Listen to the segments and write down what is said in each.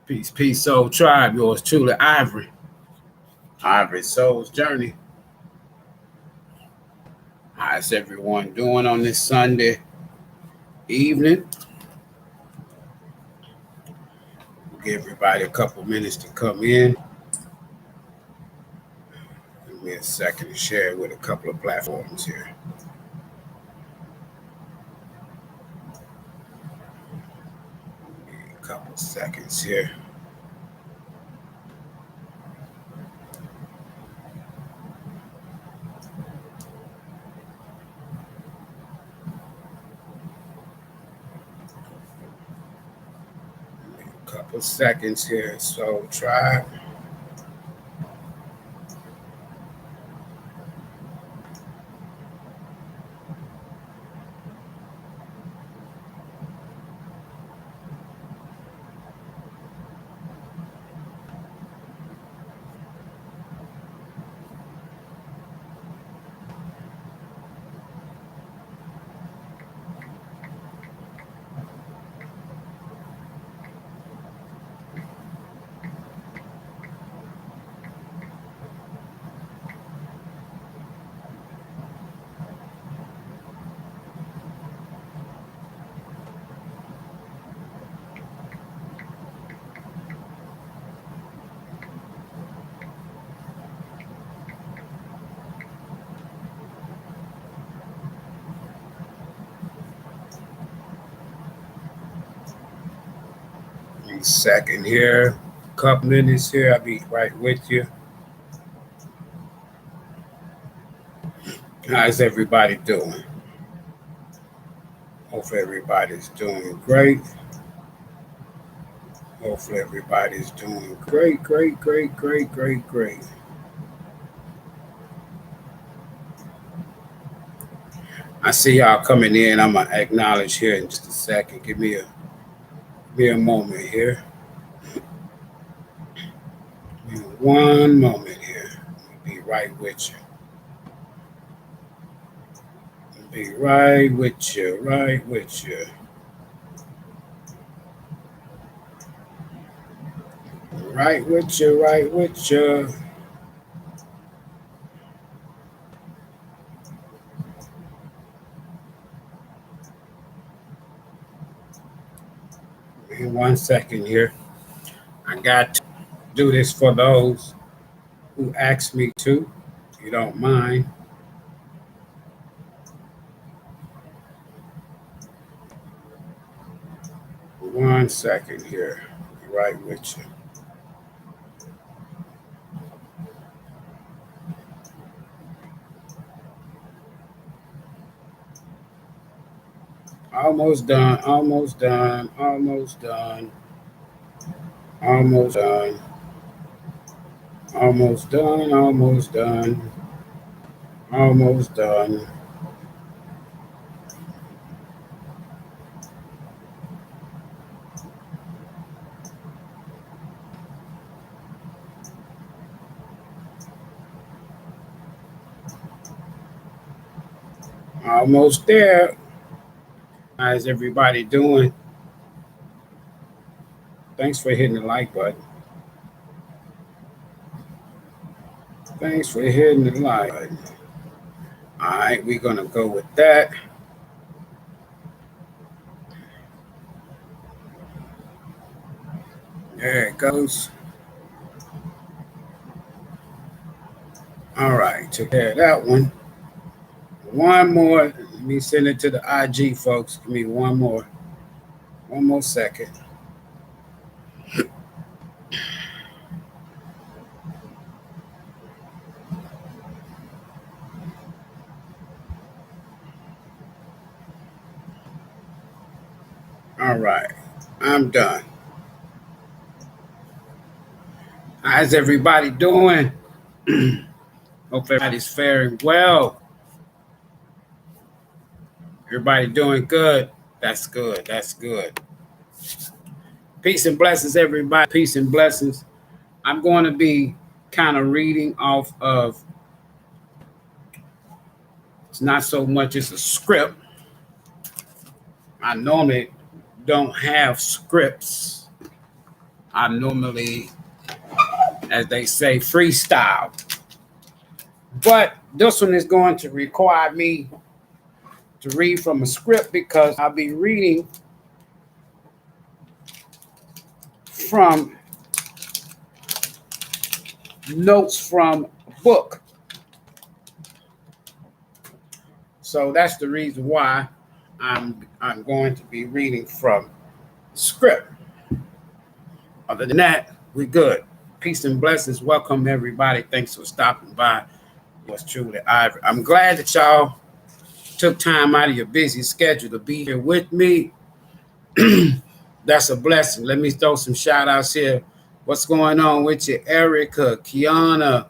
Peace, peace, soul tribe. Yours truly, Ivory. Ivory Soul's Journey. How's everyone doing on this Sunday evening? We'll give everybody a couple minutes to come in. Give me a second to share it with a couple of platforms here. A couple seconds here. Couple seconds here, Soul Tribe. Second here, couple minutes here. I'll be right with you. How's everybody doing? Hopefully everybody's doing great. Hopefully everybody's doing great. I see y'all coming in. I'm gonna acknowledge here in just a second. Give me a moment here. Give me one moment here. I'll be right with you. Be right with you. Right with you. In 1 second here. I got to do this for those who asked me to, if you don't mind. One second here. Be right with you. Almost done. Almost there. How's everybody doing? Thanks for hitting the like button. Thanks for hitting the like button. All right, we're going to go with that. There it goes. All right, took care of that one. One more. Let me send it to the IG folks. Give me one more second. All right, I'm done. How's everybody doing? Hope everybody's faring well. Everybody doing good? That's good. Peace and blessings, everybody. Peace and blessings. I'm going to be kind of reading off of, it's not so much as a script. I normally don't have scripts I'm normally, as they say, freestyle. But this one is going to require me to read from a script because I'll be reading from notes from a book. So that's the reason why I'm going to be reading from script. Other than that, we're good. Peace and blessings. Welcome, everybody. Thanks for stopping by. Yours truly, Ivory. I'm glad that y'all took time out of your busy schedule to be here with me. That's a blessing. Let me throw some shout outs here. What's going on with you? Erica, Kiana,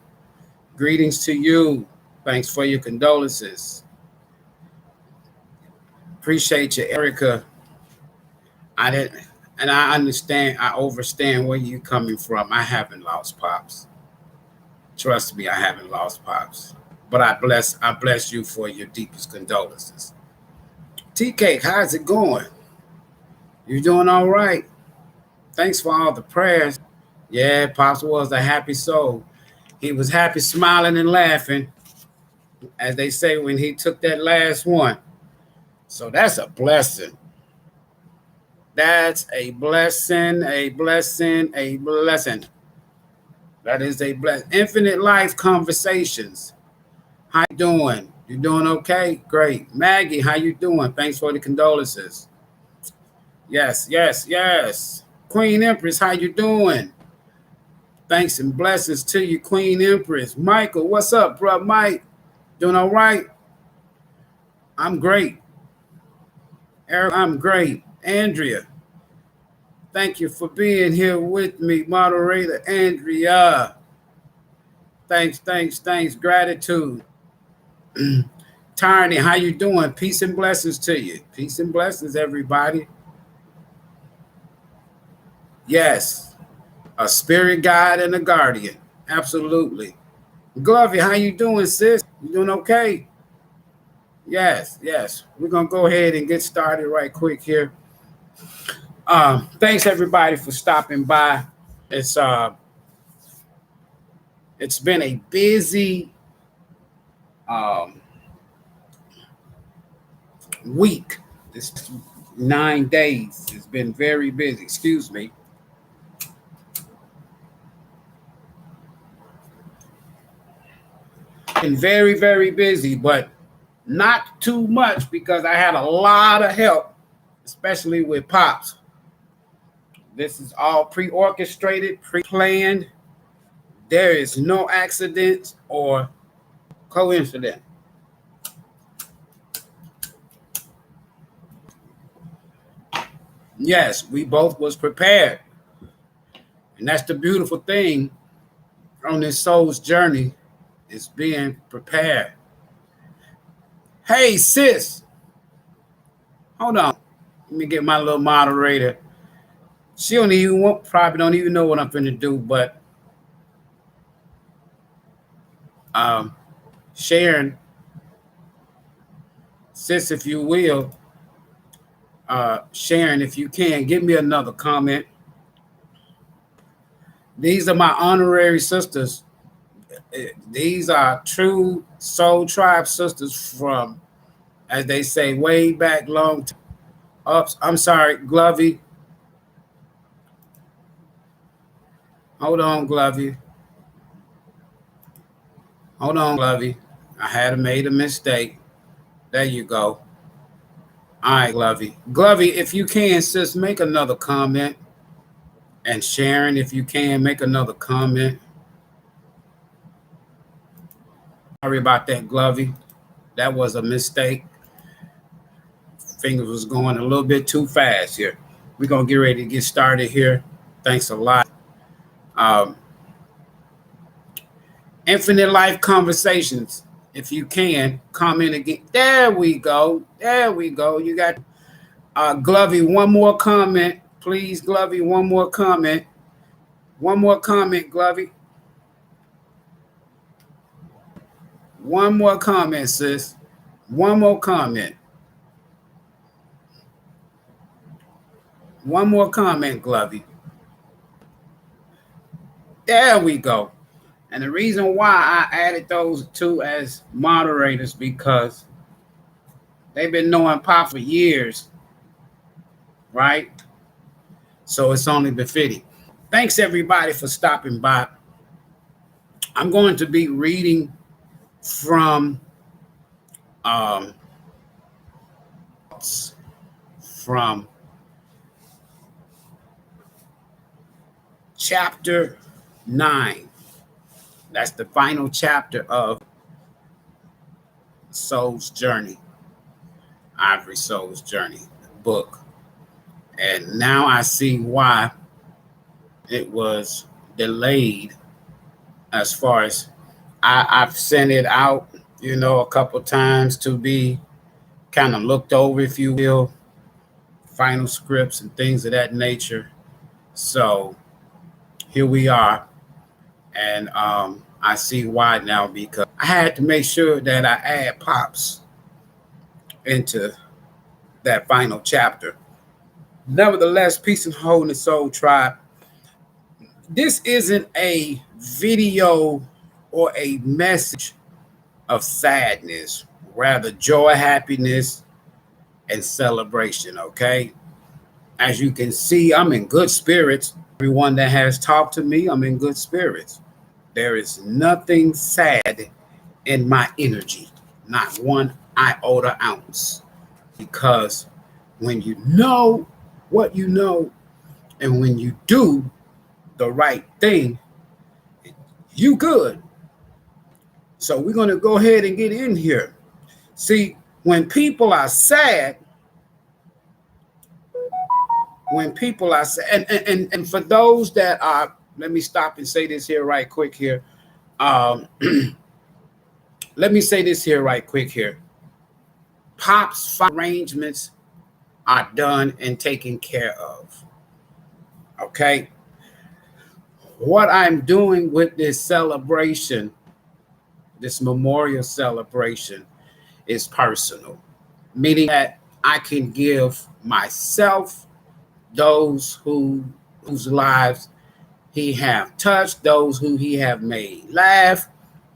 greetings to you. Thanks for your condolences. Appreciate you, Erica. I understand, I understand where you're coming from. I haven't lost pops. Trust me, I haven't lost pops. But I bless you for your deepest condolences. TK, how's it going? You doing all right? Thanks for all the prayers. Yeah, Pops was a happy soul. He was happy, smiling, and laughing, as they say when he took that last one. So that's a blessing. That's a blessing, a blessing, a blessing. That is a blessing. Infinite Life Conversations. How you doing? You doing okay? Great. Maggie, how you doing? Thanks for the condolences. Yes, yes, yes. Queen Empress, how you doing? Thanks and blessings to you, Queen Empress. Michael, what's up, bro? Mike, doing all right? I'm great. Eric, I'm great. Andrea, thank you for being here with me. Moderator Andrea. Thanks. Gratitude. Tiny, how you doing? Peace and blessings to you. Peace and blessings, everybody. Yes, a spirit guide and a guardian. Absolutely. Glovey, how you doing, sis? You doing okay? Yes. We're going to go ahead and get started right quick here. Thanks, everybody, for stopping by. It's been a busy week. This 9 days has been very busy. Excuse me. Been very, very busy, but not too much because I had a lot of help, especially with Pops. This is all pre-orchestrated, pre-planned. There is no accidents or coincidence. Yes, we both was prepared. And that's the beautiful thing on this soul's journey is being prepared. Hey, sis. Hold on. Let me get my little moderator. She probably don't even know what I'm finna do, but Sharon, sis, if you will, Sharon, if you can, give me another comment. These are my honorary sisters. These are true soul tribe sisters from, as they say, way back long. I'm sorry, Glovey. Hold on, Glovey. I had made a mistake. There you go. All right, Glovey. Glovey, if you can, sis, make another comment. And Sharon, if you can, make another comment. Sorry about that, Glovey. That was a mistake. Fingers was going a little bit too fast here. We're going to get ready to get started here. Thanks a lot. Infinite Life Conversations. If you can, comment again. There we go. You got Glovey, one more comment. Please, Glovey, one more comment. One more comment, Glovey. One more comment, sis. One more comment. One more comment, Glovey. There we go. And the reason why I added those two as moderators because they've been knowing Pop for years, right? So it's only befitting. Thanks everybody for stopping by. I'm going to be reading from from chapter 9. That's the final chapter of Soul's Journey, Ivory Soul's Journey book. And now I see why it was delayed as far as I've sent it out, a couple times to be kind of looked over, if you will, final scripts and things of that nature. So here we are. And I see why now, because I had to make sure that I add Pops into that final chapter. Nevertheless, peace and wholeness, soul tribe. This isn't a video or a message of sadness, rather joy, happiness, and celebration, okay? As you can see, I'm in good spirits. Everyone that has talked to me, I'm in good spirits. There is nothing sad in my energy, not one iota ounce. Because when you know what you know, and when you do the right thing, you good. So we're going to go ahead and get in here. See, when people are sad, and for those that are, let me stop and say this here right quick here. Let me say this here right quick here. Pop's arrangements are done and taken care of. Okay? What I'm doing with this celebration, this memorial celebration, is personal, meaning that I can give myself those whose lives he have touched, those who he have made laugh,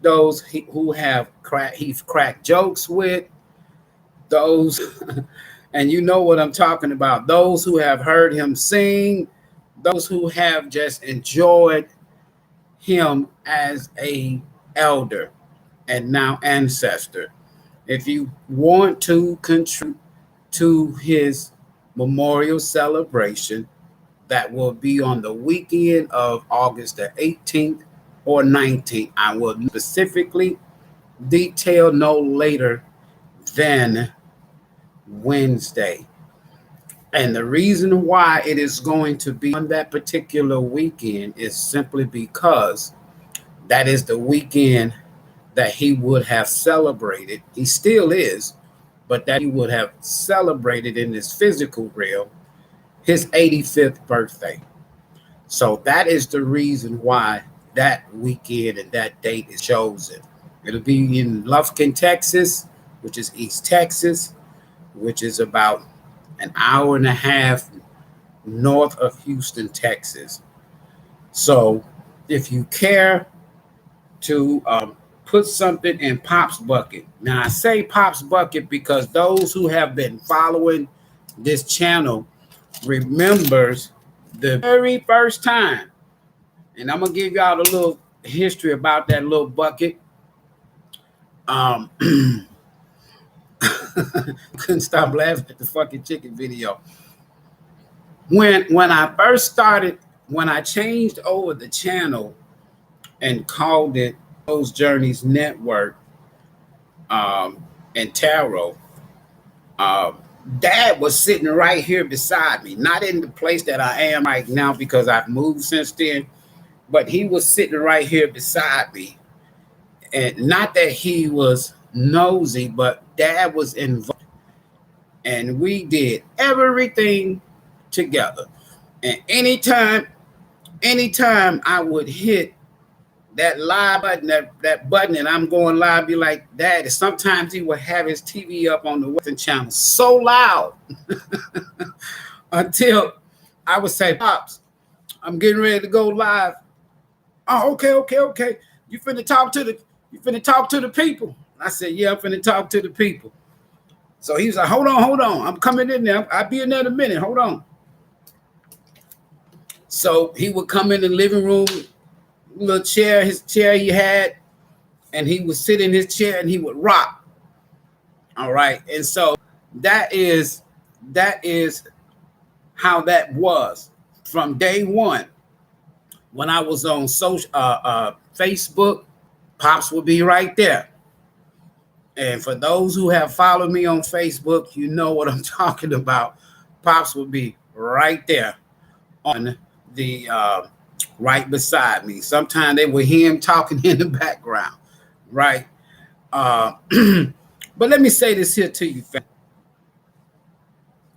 those who have he's cracked jokes with, those, and you know what I'm talking about, those who have heard him sing, those who have just enjoyed him as a elder and now ancestor. If you want to contribute to his memorial celebration, that will be on the weekend of August the 18th or 19th. I will specifically detail no later than Wednesday. And the reason why it is going to be on that particular weekend is simply because that is the weekend that he would have celebrated. He still is, but that he would have celebrated in this physical realm his 85th birthday. So that is the reason why that weekend and that date is chosen. It'll be in Lufkin, Texas, which is East Texas, which is about an hour and a half north of Houston, Texas. So if you care to put something in Pop's bucket. Now, I say Pop's bucket because those who have been following this channel remembers the very first time. And I'm going to give y'all a little history about that little bucket. Couldn't stop laughing at the fucking chicken video. When I first started, when I changed over the channel and called it Soul's Journeys Network and Tarot, Dad was sitting right here beside me, not in the place that I am right now because I've moved since then, but he was sitting right here beside me. And not that he was nosy, but Dad was involved. And we did everything together. And anytime I would hit that live button, that button, and I'm going live, be like, Dad. Sometimes he would have his TV up on the Western channel so loud until I would say, Pops, I'm getting ready to go live. Oh, okay. You finna talk to the people. I said, yeah, I'm finna talk to the people. So he was like, hold on. I'm coming in there. I'll be in there in a minute. Hold on. So he would come in the living room, little chair, his chair he had, and he would sit in his chair and he would rock. All right. And so that is how that was from day one. When I was on Facebook, Pops would be right there. And for those who have followed me on Facebook, you know what I'm talking about. Pops would be right there on the right beside me. Sometimes they would hear him talking in the background, right? But let me say this here to you, fam.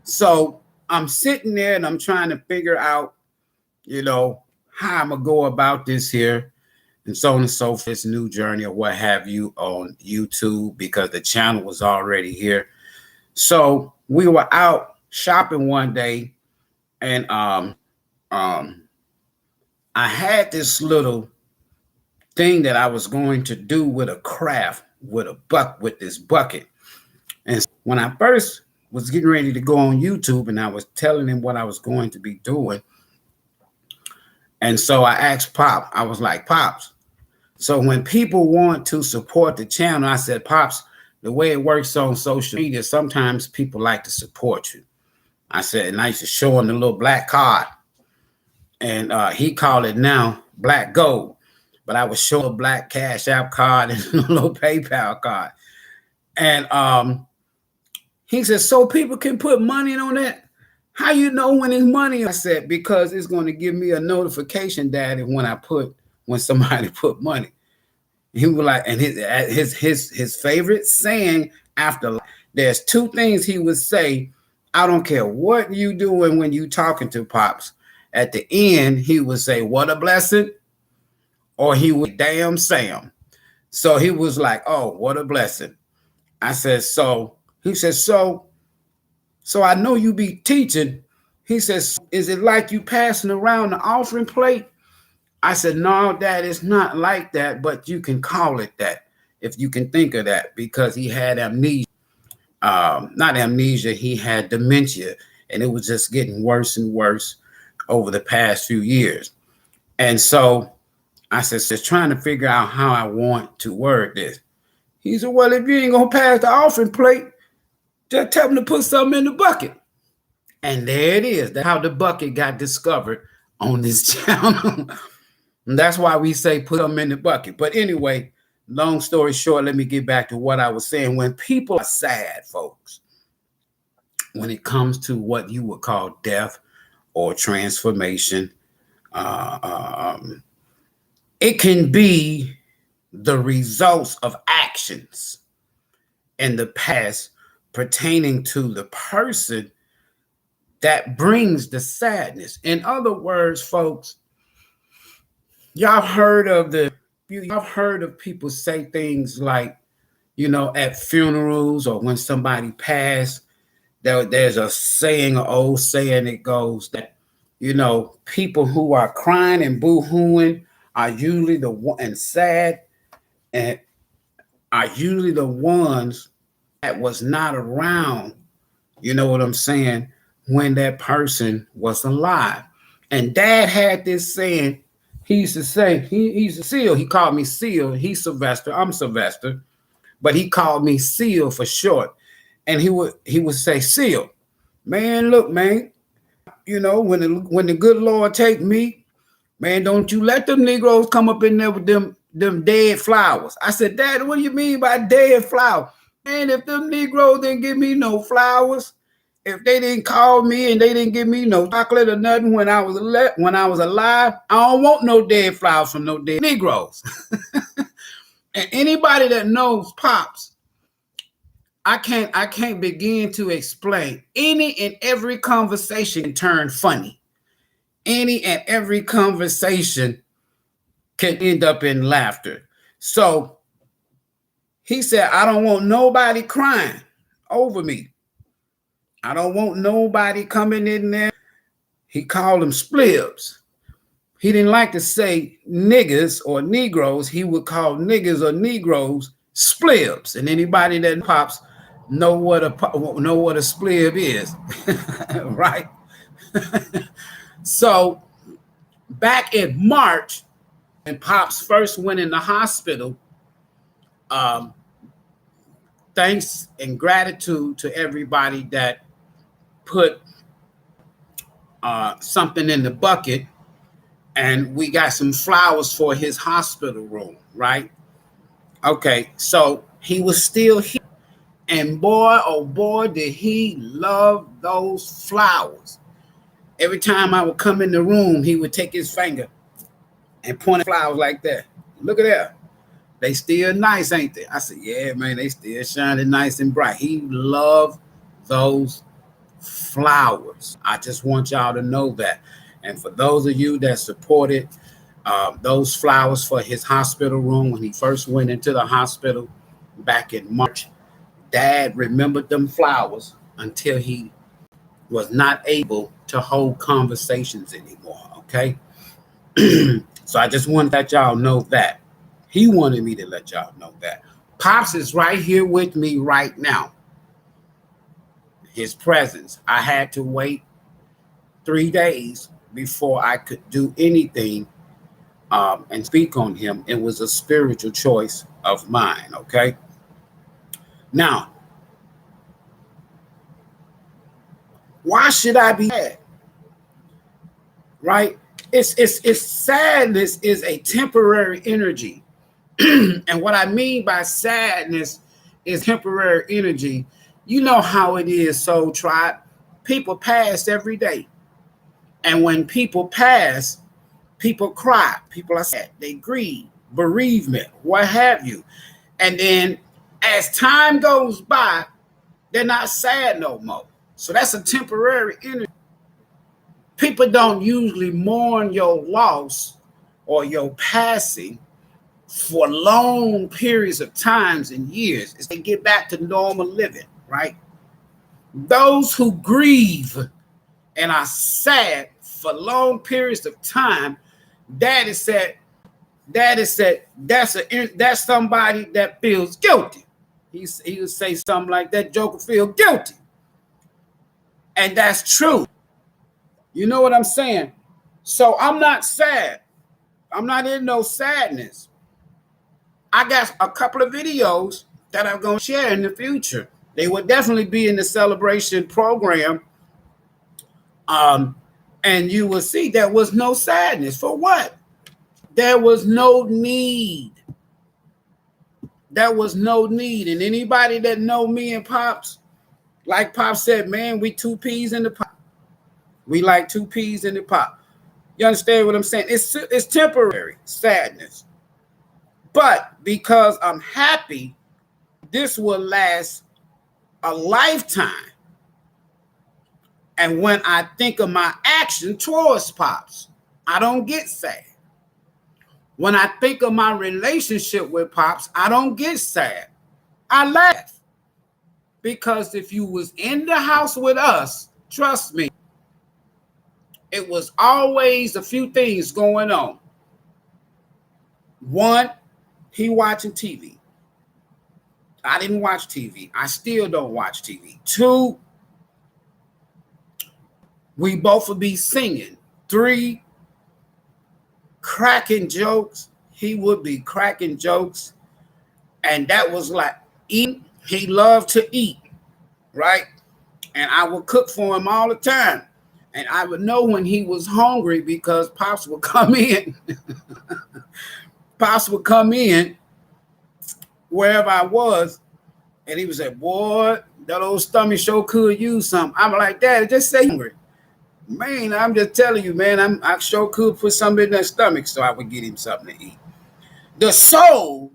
So I'm sitting there and I'm trying to figure out, how I'm gonna go about this here, and so on and so forth, this new journey or what have you on YouTube, because the channel was already here. So we were out shopping one day, and I had this little thing that I was going to do with a craft, with this bucket. And when I first was getting ready to go on YouTube and I was telling him what I was going to be doing, and so I asked Pop, I was like, Pops, so when people want to support the channel, I said, Pops, the way it works on social media, sometimes people like to support you. I said, and I used to show him the little black card, and he called it now black gold, but I would show a black Cash App card and a little PayPal card. And he said, so people can put money on that? How you know when it's money? I said, because it's going to give me a notification, Daddy, when somebody put money. He was like, and his favorite saying after, there's two things he would say. I don't care what you doing when you talking to Pops. At the end, he would say, what a blessing, or he would, damn Sam. So he was like, oh, what a blessing. I said, so he said, so I know you be teaching. He says, is it like you passing around the offering plate? I said, no, Dad, it's not like that, but you can call it that if you can think of that, because he had amnesia. Not amnesia, he had dementia, and it was just getting worse and worse over the past few years. And so I said, just trying to figure out how I want to word this. He said, well, if you ain't going to pass the offering plate, just tell him to put something in the bucket. And there it is. That's how the bucket got discovered on this channel. And that's why we say put them in the bucket. But anyway, long story short, let me get back to what I was saying. When people are sad, folks, when it comes to what you would call death or transformation, it can be the results of actions in the past pertaining to the person that brings the sadness. In other words, folks, y'all heard of people say things like, at funerals or when somebody passed, there's a saying, an old saying, it goes that, people who are crying and boo-hooing are usually the one, and sad, and are usually the ones that was not around, you know what I'm saying, when that person was alive. And Dad had this saying. He used to say, he's a Seal. He called me Seal. He's Sylvester. I'm Sylvester. But he called me Seal for short. And he would say, Seal, man, look, man, when the good Lord take me, man, don't you let them Negroes come up in there with them dead flowers. I said, Dad, what do you mean by dead flowers? Man, if them Negroes didn't give me no flowers, if they didn't call me and they didn't give me no chocolate or nothing when I was alive, I don't want no dead flowers from no dead Negroes. And anybody that knows Pops, I can't begin to explain. Any and every conversation can turn funny. Any and every conversation can end up in laughter. So he said, I don't want nobody crying over me. I don't want nobody coming in there. He called them splibs. He didn't like to say niggas or Negroes. He would call niggas or Negroes splibs. And anybody that pops know what a splib is, right? So back in March, when Pops first went in the hospital, thanks and gratitude to everybody that put something in the bucket, and we got some flowers for his hospital room, right? Okay, so he was still here, and boy, oh boy, did he love those flowers. Every time I would come in the room, he would take his finger and point at flowers like that. Look at that. They still nice, ain't they? I said, yeah, man, they still shining nice and bright. He loved those flowers. I just want y'all to know that. And for those of you that supported those flowers for his hospital room when he first went into the hospital back in March, Dad remembered them flowers until he was not able to hold conversations anymore, okay? So I just wanted to let y'all know that. He wanted me to let y'all know that. Pops is right here with me right now. His presence. I had to wait 3 days before I could do anything and speak on him. It was a spiritual choice of mine, okay? Now, why should I be sad? Right? It's sadness is a temporary energy. And what I mean by sadness is temporary energy. You know how it is, Soul Tribe. People pass every day. And when people pass, people cry. People are sad. They grieve, bereavement, what have you. And then as time goes by, they're not sad no more. So that's a temporary energy. People don't usually mourn your loss or your passing for long periods of times and years as they get back to normal living, right? Those who grieve and are sad for long periods of time, Daddy said that's somebody that feels guilty. He would say something like that, Joker feel guilty. And that's true. You know what I'm saying? So I'm not sad. I'm not in no sadness. I got a couple of videos that I'm going to share in the future. They will definitely be in the celebration program. And you will see there was no sadness. For what? There was no need. There was no need. And anybody that know me and Pops, like Pops said, man, we 2 peas in the pot. We like 2 peas in the pot. You understand what I'm saying? It's temporary sadness. But because I'm happy, this will last a lifetime. And when I think of my action towards Pops, I don't get sad. When I think of my relationship with Pops, I don't get sad. I laugh. Because if you was in the house with us, trust me, it was always a few things going on. One, he watching TV. I didn't watch TV. I still don't watch TV. 2, we both would be singing. 3, cracking jokes. He would be cracking jokes. And that was like eating. He loved to eat, right? And I would cook for him all the time. And I would know when he was hungry because Pops would come in. Pops would come in wherever I was. And he would say, boy, that old stomach sure could use something. I'm like, Dad, just say hungry. Man, I'm just telling you, man, I sure could put something in that stomach so I would get him something to eat. The soul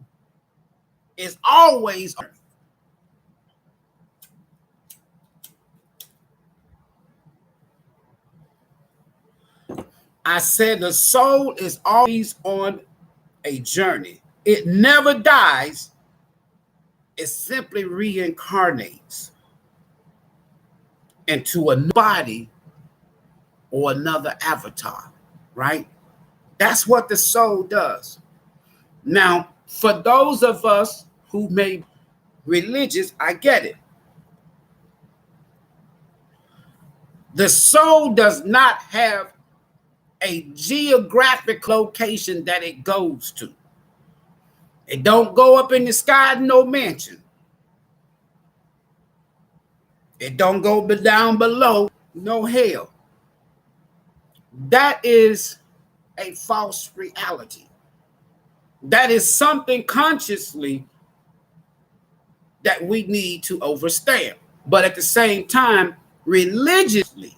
is always on earth. I said the soul is always on a journey. It never dies. It simply reincarnates into a body or another avatar, right? That's what the soul does. Now, for those of us who may be religious, I get it. The soul does not have a geographic location that it goes to. It don't go up in the sky to no mansion. It don't go down below no hell. That is a false reality. That is something consciously that we need to understand. But at the same time, religiously,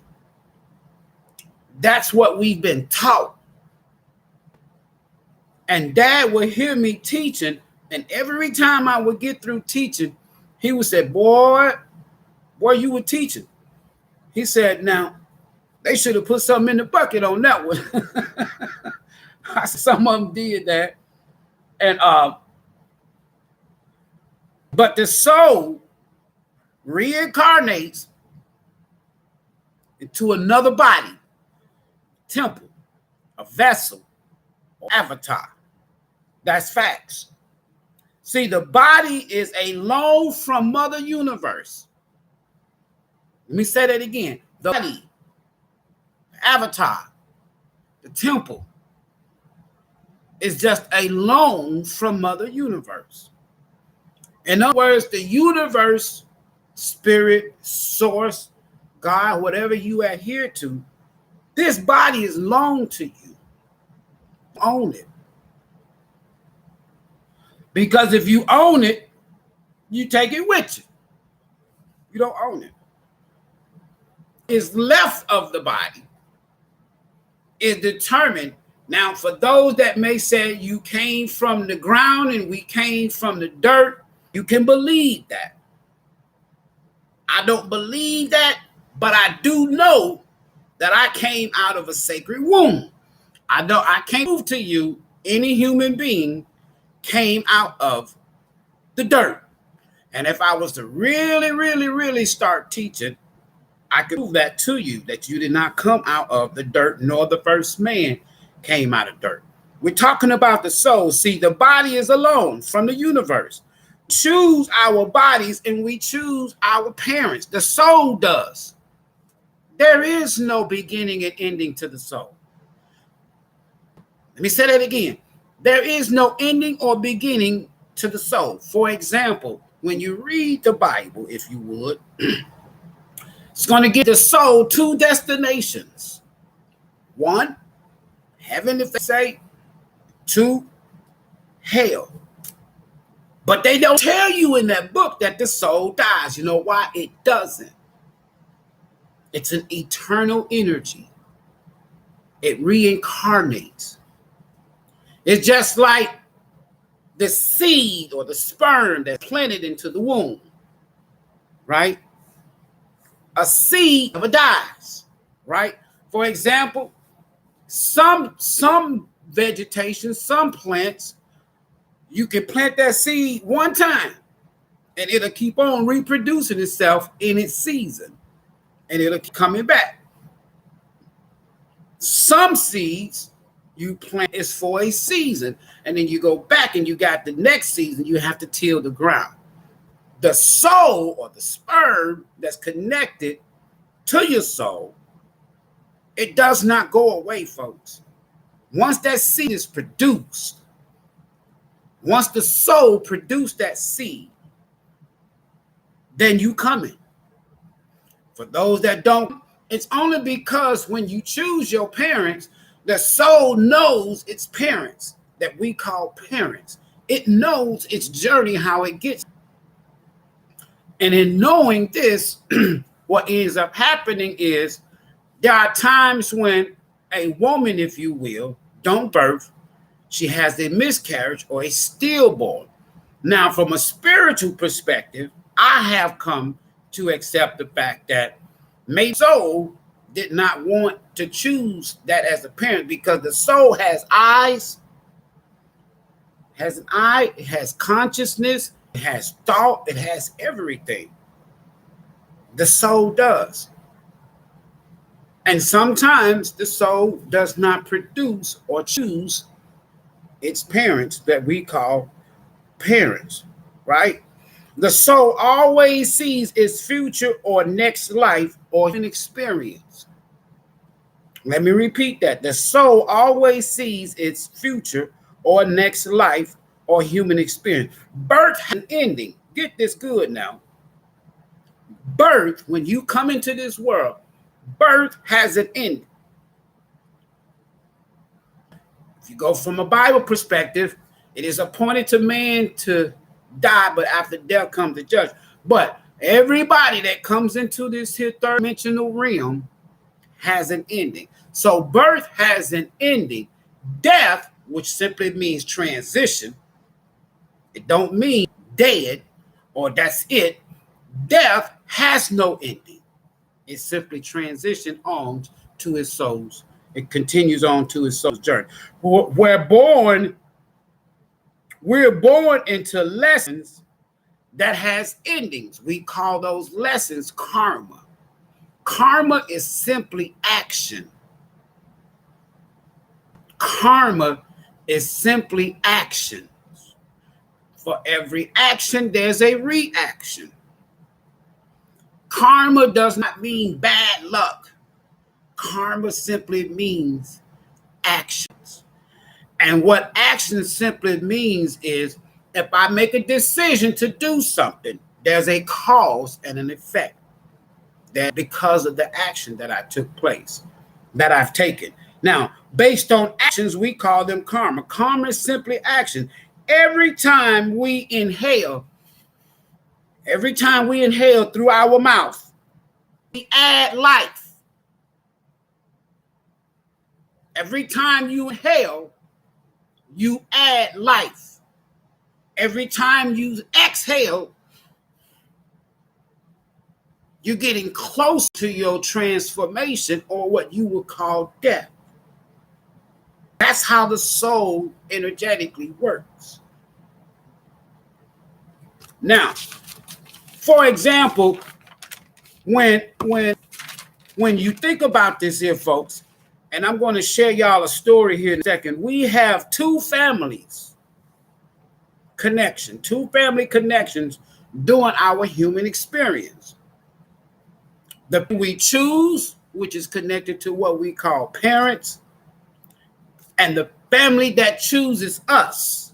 that's what we've been taught. And Dad would hear me teaching, and every time I would get through teaching, he would say, boy, you were teaching. He said, now, they should have put something in the bucket on that one. Some of them did that. And but the soul reincarnates into another body, temple, a vessel, or avatar. That's facts. See, the body is a loan from Mother Universe. Let me say that again. The body, the avatar, the temple is just a loan from Mother Universe. In other words, the universe, spirit, source, God, whatever you adhere to, this body is loaned to you. Own it. Because if you own it, you take it with you. You don't own it. Is left of the body is determined. Now, for those that may say you came from the ground and we came from the dirt, you can believe that. I don't believe that, but I do know that I came out of a sacred womb. I can't prove to you any human being came out of the dirt. And if I was to really, really, really start teaching, I could prove that to you, that you did not come out of the dirt, nor the first man came out of dirt. We're talking about the soul. See, the body is alone from the universe. Choose our bodies and we choose our parents. The soul does. There is no beginning and ending to the soul. Let me say that again. There is no ending or beginning to the soul. For example, when you read the Bible, if you would, it's going to give the soul two destinations. One, heaven, if they say. Two, hell. But they don't tell you in that book that the soul dies. You know why? It doesn't. It's an eternal energy. It reincarnates. It's just like the seed or the sperm that's planted into the womb, right? A seed never dies, right? For example, some vegetation, some plants, you can plant that seed one time and it'll keep on reproducing itself in its season and it'll keep coming back. Some seeds you plant is for a season and then you go back and you got the next season, you have to till the ground. The soul or the sperm that's connected to your soul, it does not go away, folks. Once that seed is produced, once the soul produced that seed, then you coming. For those that don't, it's only because when you choose your parents, the soul knows its parents that we call parents. It knows its journey, how it gets. And in knowing this, what ends up happening is there are times when a woman, if you will, don't birth. She has a miscarriage or a stillborn. Now, from a spiritual perspective, I have come to accept the fact that maybe soul did not want to choose that as a parent because the soul has eyes, has an eye, it has consciousness, it has thought, it has everything. The soul does. And sometimes the soul does not produce or choose its parents that we call parents, right? The soul always sees its future or next life or an experience. Let me repeat that. The soul always sees its future or next life or human experience. Birth has an ending. Get this good now. Birth, when you come into this world, birth has an ending. If you go from a Bible perspective, it is appointed to man to die, but after death comes the judgment. But everybody that comes into this here third dimensional realm has an ending. So birth has an ending. Death, which simply means transition, it don't mean dead or that's it. Death has no ending. It simply transitions on to his soul's. It continues on to his soul's journey. We're born into lessons that has endings. We call those lessons karma. Karma is simply action. Karma is simply action. For every action, there's a reaction. Karma does not mean bad luck. Karma simply means actions. And what action simply means is if I make a decision to do something, there's a cause and an effect. That because of the action that I took place, that I've taken. Now, based on actions, we call them karma. Karma is simply action. Every time we inhale through our mouth, we add life. Every time you inhale, you add life. Every time you exhale, you're getting close to your transformation or what you would call death. That's how the soul energetically works. Now, for example, when you think about this here, folks, and I'm going to share y'all a story here in a second. We have two family connections during our human experience. The we choose, which is connected to what we call parents, and the family that chooses us.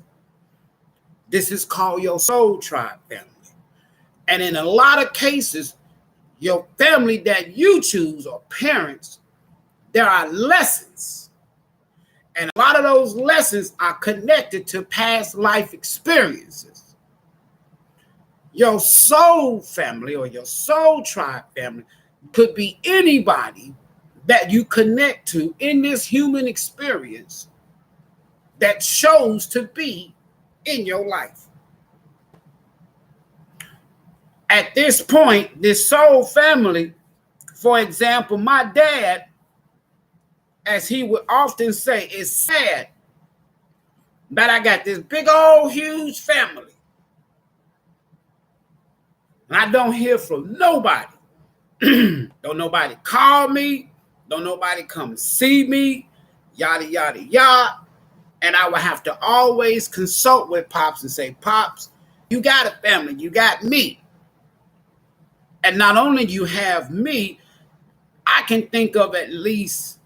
This is called your soul tribe family. And in a lot of cases, your family that you choose or parents, there are lessons. And a lot of those lessons are connected to past life experiences. Your soul family or your soul tribe family could be anybody that you connect to in this human experience that chose to be in your life. At this point, this soul family, for example, my dad, as he would often say, is sad that I got this big old huge family. And I don't hear from nobody. Don't nobody call me. Don't nobody come see me. Yada, yada, yada. And I would have to always consult with Pops and say, Pops, you got a family. You got me. And not only you have me, I can think of at least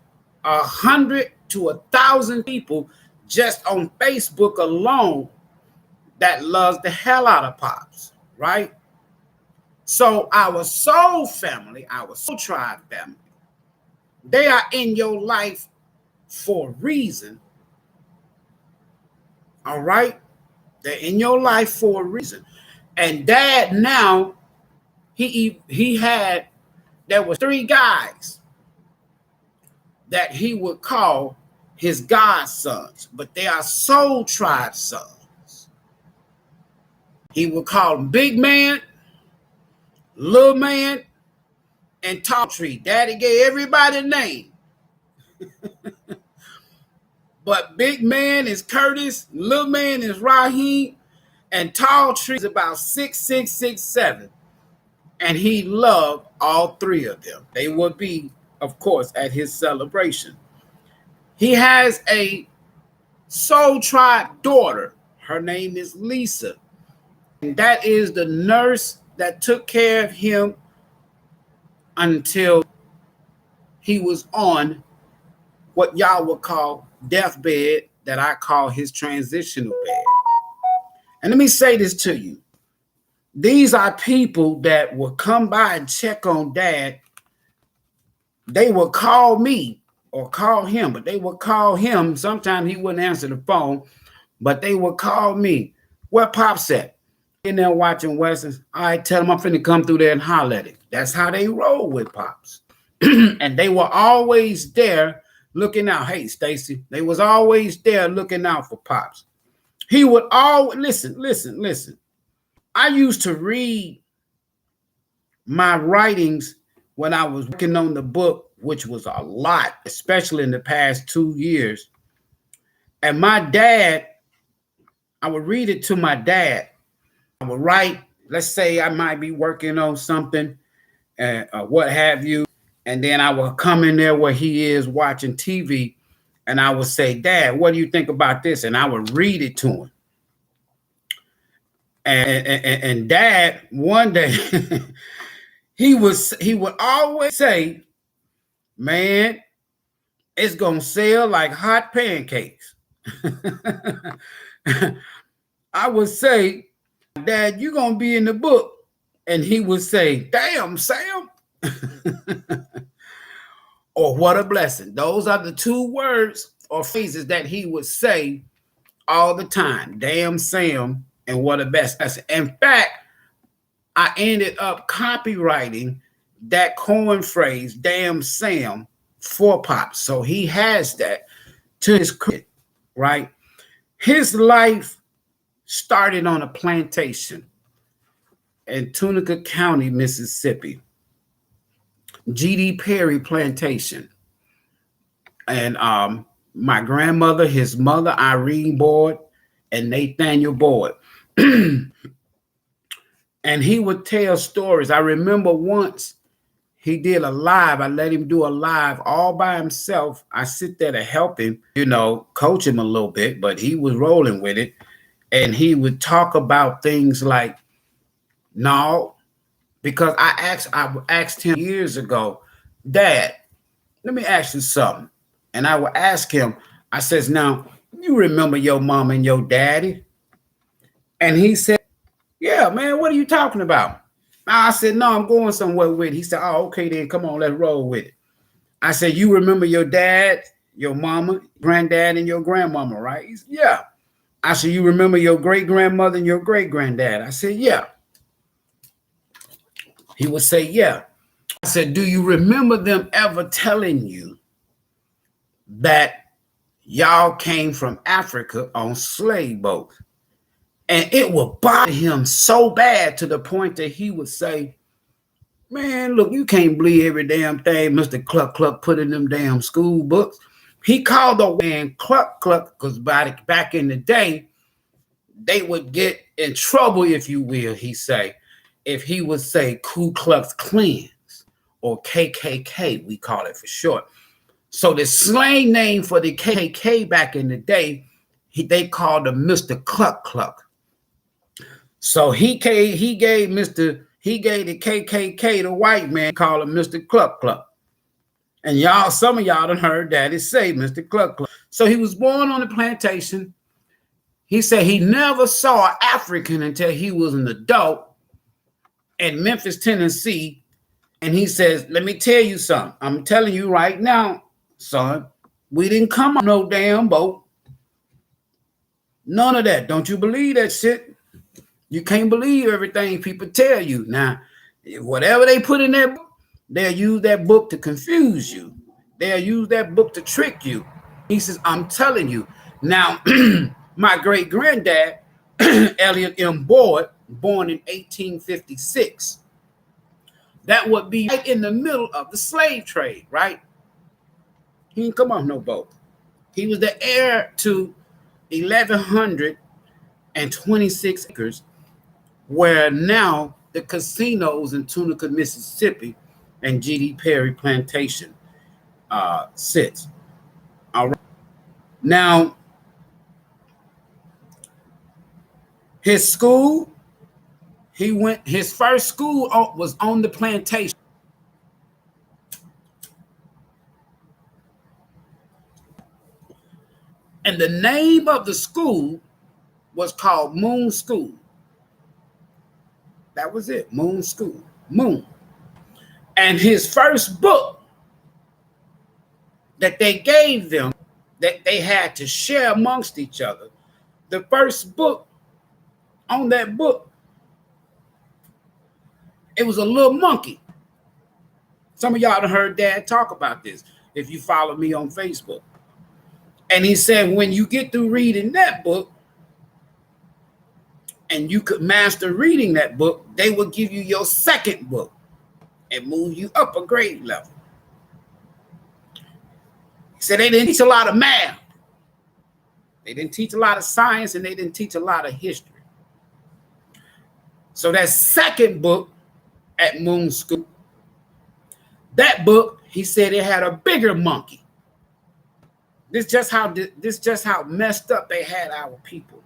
100 to 1,000 people just on Facebook alone that loves the hell out of Pops, right? So our soul family, our soul tribe family, they are in your life for a reason. All right? They're in your life for a reason. And Dad now, there was 3 guys that he would call his godsons, but they are soul tribe sons. He would call them Big Man, Little Man, and Tall Tree. Daddy gave everybody a name. But Big Man is Curtis, Little Man is Raheem, and Tall Tree is about 6'6", 6'7". And he loved all 3 of them. They would be of course, at his celebration. He has a Soul Tribe daughter. Her name is Lisa. And that is the nurse that took care of him until he was on what y'all would call deathbed, that I call his transitional bed. And let me say this to you. These are people that will come by and check on Dad. They will call me or call him, but they will call him. Sometimes he wouldn't answer the phone, but they would call me. Where Pops at? In there watching Westerns. I tell them I'm finna come through there and holler at it. That's how they roll with Pops. And they were always there looking out. Hey, Stacy, they was always there looking out for Pops. He would always, listen. I used to read my writings when I was working on the book, which was a lot, especially in the past 2 years. And my dad, I would read it to my dad. I would write, let's say I might be working on something, what have you. And then I would come in there where he is watching TV, and I would say, Dad, what do you think about this? And I would read it to him. And Dad, one day, he would always say, man, it's going to sell like hot pancakes. I would say, Dad, you're going to be in the book. And he would say, damn, Sam. Or what a blessing. Those are the two words or phrases that he would say all the time. Damn, Sam, and what a blessing. In fact, I ended up copywriting that corn phrase, damn, Sam, for Pops. So he has that to his credit, right? His life started on a plantation in Tunica County, Mississippi. G.D. Perry Plantation. And my grandmother, his mother, Irene Boyd, and Nathaniel Boyd. And he would tell stories. I remember once he did a live. I let him do a live all by himself. I sit there to help him, coach him a little bit, but he was rolling with it. And he would talk about things like, no, because I asked him years ago, Dad, let me ask you something. And I would ask him, I says, now, you remember your mom and your daddy? And he said, yeah, man, what are you talking about? I said, no, I'm going somewhere with it. He said, oh, okay, then come on, let's roll with it. I said, you remember your dad, your mama, granddad, and your grandmama, right? He said, yeah. I said, you remember your great-grandmother and your great-granddad? I said, yeah. He would say, yeah. I said, do you remember them ever telling you that y'all came from Africa on slave boats? And it would bother him so bad to the point that he would say, man, look, you can't believe every damn thing Mr. Cluck Cluck put in them damn school books. He called the man Cluck Cluck because back in the day, they would get in trouble, if you will, he say, if he would say Ku Klux Klan or KKK, we call it for short. So the slang name for the KKK back in the day, they called him Mr. Cluck Cluck. So he gave the KKK, the white man, called him Mr. Cluck Cluck. And some of y'all done heard Daddy say Mr. Cluck Cluck. So he was born on the plantation. He said he never saw an African until he was an adult in Memphis, Tennessee. And he says, let me tell you something. I'm telling you right now, son, we didn't come on no damn boat. None of that. Don't you believe that shit? You can't believe everything people tell you. Now, whatever they put in that book, they'll use that book to confuse you. They'll use that book to trick you. He says, I'm telling you. Now, my great-granddad, Elliot M. Boyd, born in 1856, that would be right in the middle of the slave trade, right? He didn't come off no boat. He was the heir to 1,126 acres, where now the casinos in Tunica, Mississippi, and G.D. Perry Plantation. sits. All right. Now, his school, his first school was on the plantation. And the name of the school was called Moon School. That was it, Moon School, Moon. And his first book that they gave them, that they had to share amongst each other, the first book on that book, it was a little monkey. Some of y'all have heard Dad talk about this if you follow me on Facebook. And he said, when you get through reading that book and you could master reading that book, they will give you your second book and move you up a grade level. He said they didn't teach a lot of math. They didn't teach a lot of science, and they didn't teach a lot of history. So that second book at Moon School, that book, he said it had a bigger monkey. This just how messed up they had our people.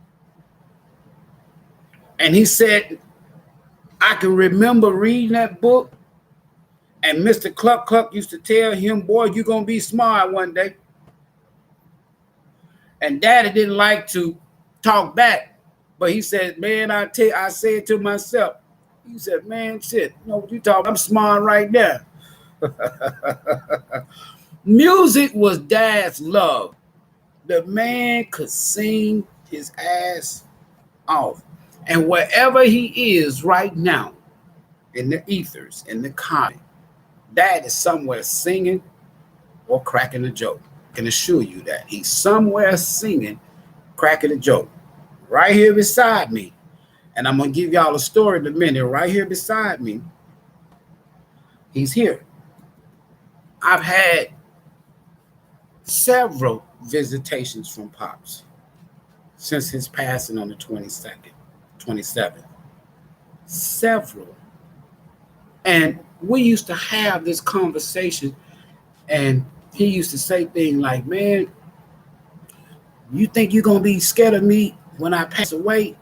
And he said, I can remember reading that book, and Mr. Cluck Cluck used to tell him, boy, you're going to be smart one day. And Daddy didn't like to talk back, but he said, man, I said to myself, he said, man, shit, you know what you talking, I'm smart right now. Music was Dad's love. The man could sing his ass off. And wherever he is right now, in the ethers, in the comment, Dad is somewhere singing or cracking a joke. I can assure you that he's somewhere singing, cracking a joke, right here beside me. And I'm going to give y'all a story in a minute. Right here beside me, he's here. I've had several visitations from Pops since his passing on the 27th. Several. And we used to have this conversation, and he used to say things like, man, you think you're going to be scared of me when I pass away?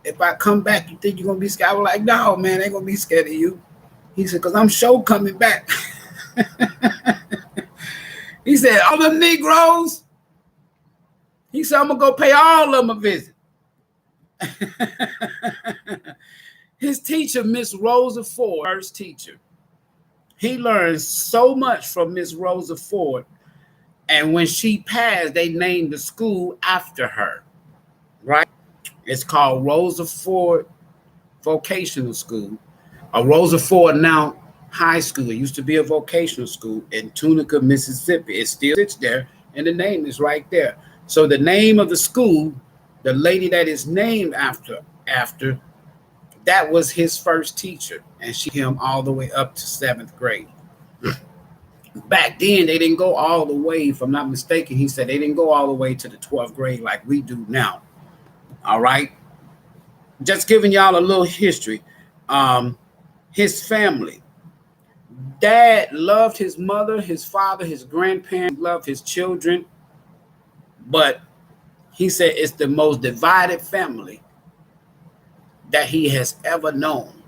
If I come back, you think you're going to be scared? I was like, no, man, I ain't going to be scared of you. He said, because I'm sure coming back. He said, all them Negroes, he said, I'm going to go pay all of them a visit. His teacher, Miss Rosa Ford, first teacher, he learned so much from Miss Rosa Ford. And when she passed, they named the school after her, right? It's called Rosa Ford Vocational School. Rosa Ford now High School. It used to be a vocational school in Tunica, Mississippi. It still sits there, and the name is right there. So the name of the school, the lady that is named after, that was his first teacher, and she took him all the way up to 7th grade. Back then, they didn't go all the way, if I'm not mistaken, he said they didn't go all the way to the 12th grade like we do now. All right? Just giving y'all a little history. His family. Dad loved his mother, his father, his grandparents, loved his children. But he said it's the most divided family that he has ever known.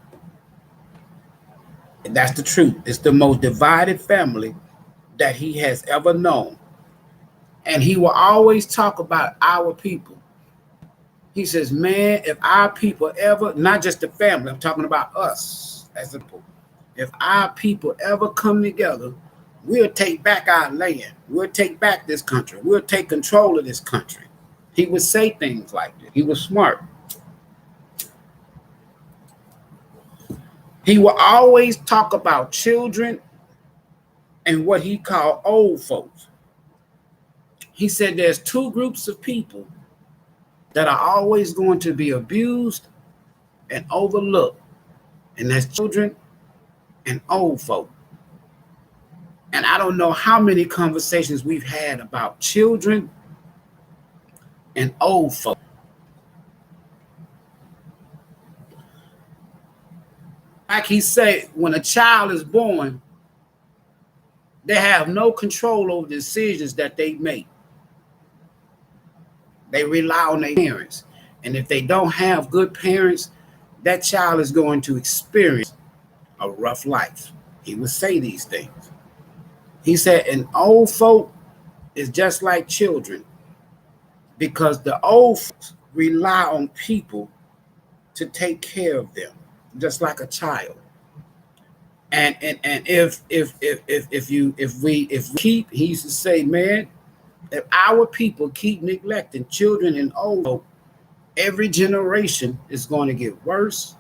And that's the truth. It's the most divided family that he has ever known. And he will always talk about our people. He says, man, if our people ever, not just the family, I'm talking about us as a people. If our people ever come together, we'll take back our land. We'll take back this country. We'll take control of this country. He would say things like this. He was smart. He will always talk about children and what he called old folks. He said there's two groups of people that are always going to be abused and overlooked, and that's children and old folk. And I don't know how many conversations we've had about children and old folk. Like he said, when a child is born, They have no control over the decisions that they make. They rely on their parents. And if they don't have good parents, that child is going to experience a rough life. He would say these things. He said, and old folk is just like children, because the old folks rely on people to take care of them, just like a child. And if we keep, he used to say, man, if our people keep neglecting children and old folk, every generation is going to get worse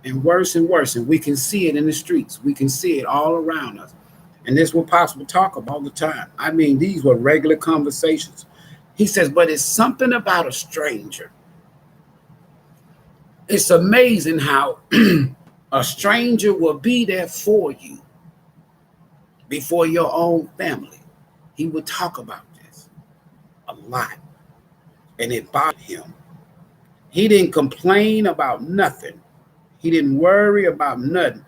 and worse and worse. And we can see it in the streets. We can see it all around us. And this is what Pops would talk about all the time. I mean, these were regular conversations. He says, but it's something about a stranger. It's amazing how a stranger will be there for you before your own family. He would talk about this a lot. And it bothered him. He didn't complain about nothing. He didn't worry about nothing.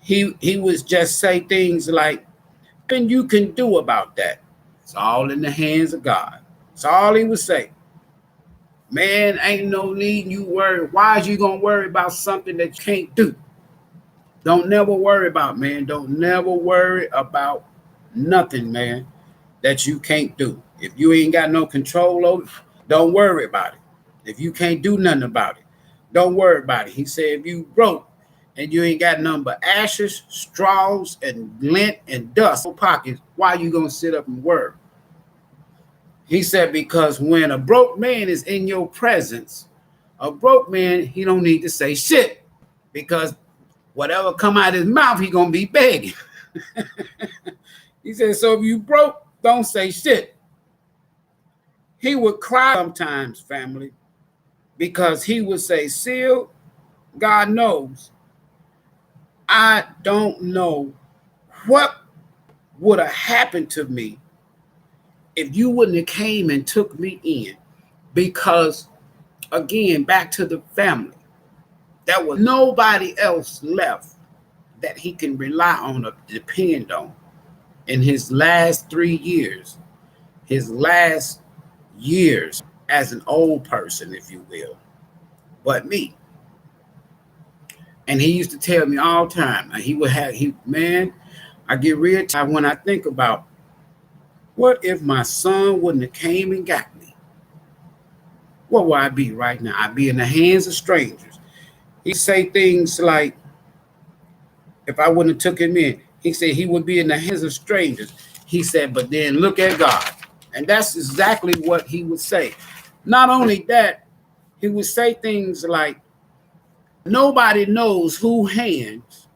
He was just say things like, "Nothing you can do about that. It's all in the hands of God." That's all he would say. Man, ain't no need you worry. Why is you gonna worry about something that you can't do? Don't never worry about, man. Don't never worry about nothing, man, that you can't do. If you ain't got no control over it, don't worry about it. If you can't do nothing about it, don't worry about it. He said, if you broke and you ain't got nothing but ashes, straws, and lint and dust in your pockets, why you gonna sit up and worry? He said, because when a broke man is in your presence, a broke man, he don't need to say shit, because whatever come out of his mouth, he gonna be begging. He said, so if you broke, don't say shit. He would cry sometimes, family, because he would say, Seal, God knows, I don't know what would have happened to me if you wouldn't have came and took me in. Because, again, back to the family, there was nobody else left that he can rely on or depend on in his last 3 years, his last years as an old person, if you will, but me. And he used to tell me all the time, he would have, man, I get real tired when I think about, what if my son wouldn't have came and got me? What would I be right now? I'd be in the hands of strangers. He'd say things like, if I wouldn't have took him in, he said he would be in the hands of strangers. He said, but then look at God. And that's exactly what he would say. Not only that, he would say things like, nobody knows whose hands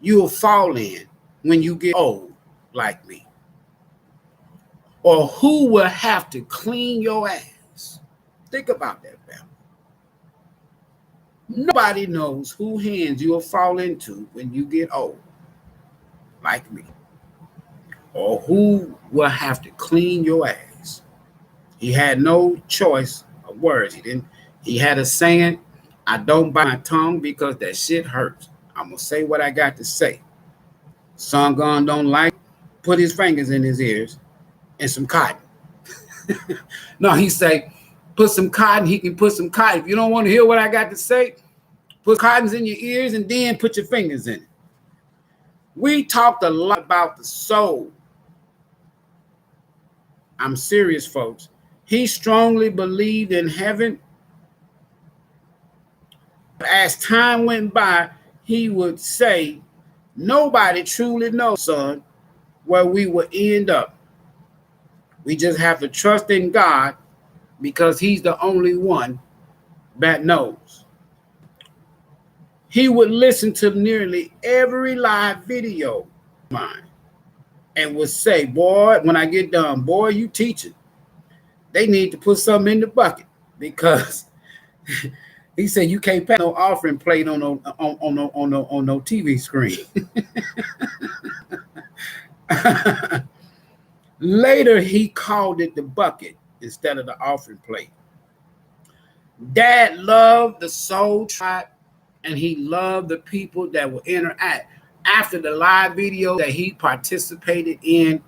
you'll fall in when you get old like me, or who will have to clean your ass. Think about that, family. Nobody knows whose hands you'll fall into when you get old like me, or who will have to clean your ass. He had no choice of words. He had a saying, I don't bite my tongue because that shit hurts. I'm going to say what I got to say. Son gun don't like, put his fingers in his ears and some cotton. No, he say, put some cotton. He can put some cotton. If you don't want to hear what I got to say, put cottons in your ears and then put your fingers in it. We talked a lot about the soul. I'm serious, folks. He strongly believed in heaven. As time went by, he would say, nobody truly knows, son, where we will end up. We just have to trust in God because he's the only one that knows. He would listen to nearly every live video of mine and would say, boy, when I get done, boy, you teaching. They need to put something in the bucket because he said you can't pass no offering plate on no TV screen. Later, he called it the bucket instead of the offering plate. Dad loved the soul tribe, and he loved the people that would interact. after the live video that he participated in,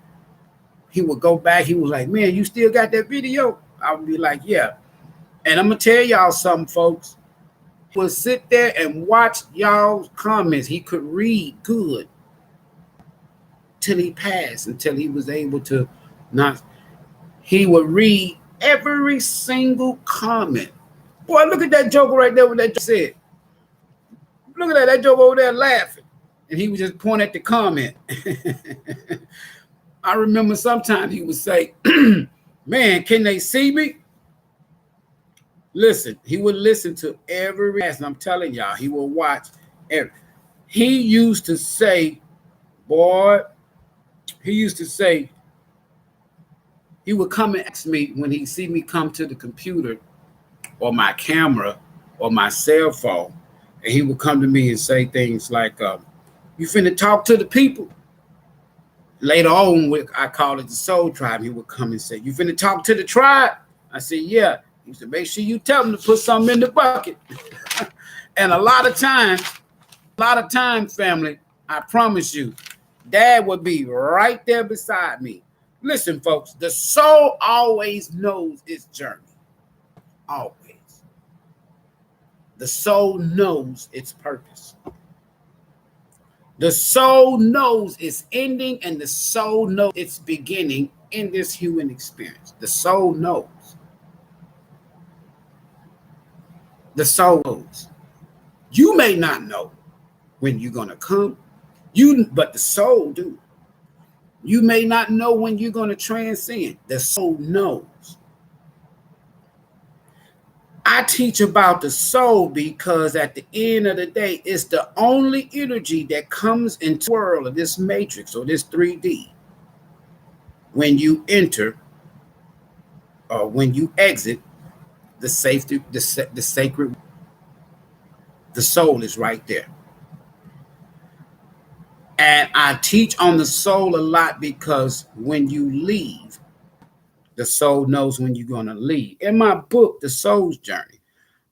he would go back. He was like, man, you still got that video? I would be like, yeah. And I'm going to tell y'all something, folks. He would sit there and watch y'all's comments. He could read good till he passed, until he was able to not. He would read every single comment. Boy, look at that joker right there, what that joker said. Look at that joker over there laughing. And he would just point at the comment. I remember sometimes he would say, man, can they see me? Listen, he would listen to every, and I'm telling y'all, he would watch every. He used to say, boy, he would come and ask me when he see me come to the computer or my camera or my cell phone, and he would come to me and say things like, you finna talk to the people? Later on, I call it the soul tribe. He would come and say, you finna talk to the tribe? I said, yeah. He said, make sure you tell them to put something in the bucket. And a lot of times, family, I promise you, Dad would be right there beside me. Listen, folks, the soul always knows its journey. Always. The soul knows its purpose. The soul knows its ending, and the soul knows its beginning in this human experience. The soul knows. The soul knows. You may not know when you're going to come, but the soul do. You may not know when you're going to transcend. The soul knows. I teach about the soul because at the end of the day, it's the only energy that comes into the world of this matrix or this 3D. When you enter or when you exit the safety, the sacred, the soul is right there. And I teach on the soul a lot because when you leave, the soul knows when you're going to leave. In my book, The Soul's Journey,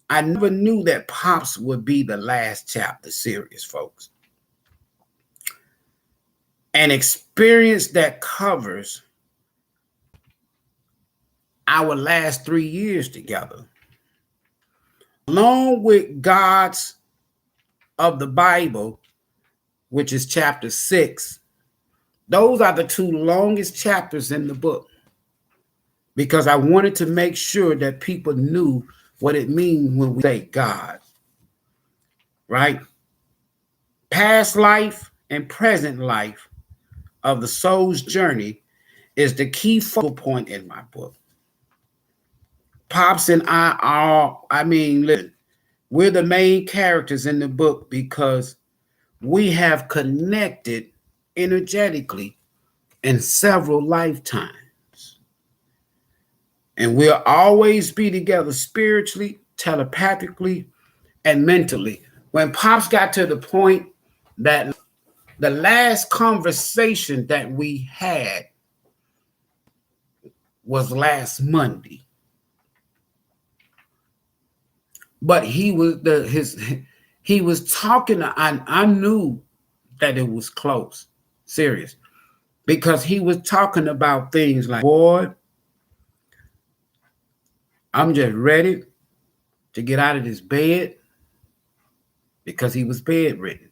I never knew that Pops would be the last chapter series, folks. An experience that covers our last 3 years together, along with God's of the Bible, which is chapter 6. Those are the 2 longest chapters in the book because I wanted to make sure that people knew what it means when we say God, right? Past life and present life of the soul's journey is the key focal point in my book. Pops and I are, listen, we're the main characters in the book because we have connected energetically in several lifetimes. And we'll always be together spiritually, telepathically, and mentally. When Pops got to the point that the last conversation that we had was last Monday. But he was talking. I knew that it was close, serious, because he was talking about things like, boy, I'm just ready to get out of this bed because he was bedridden.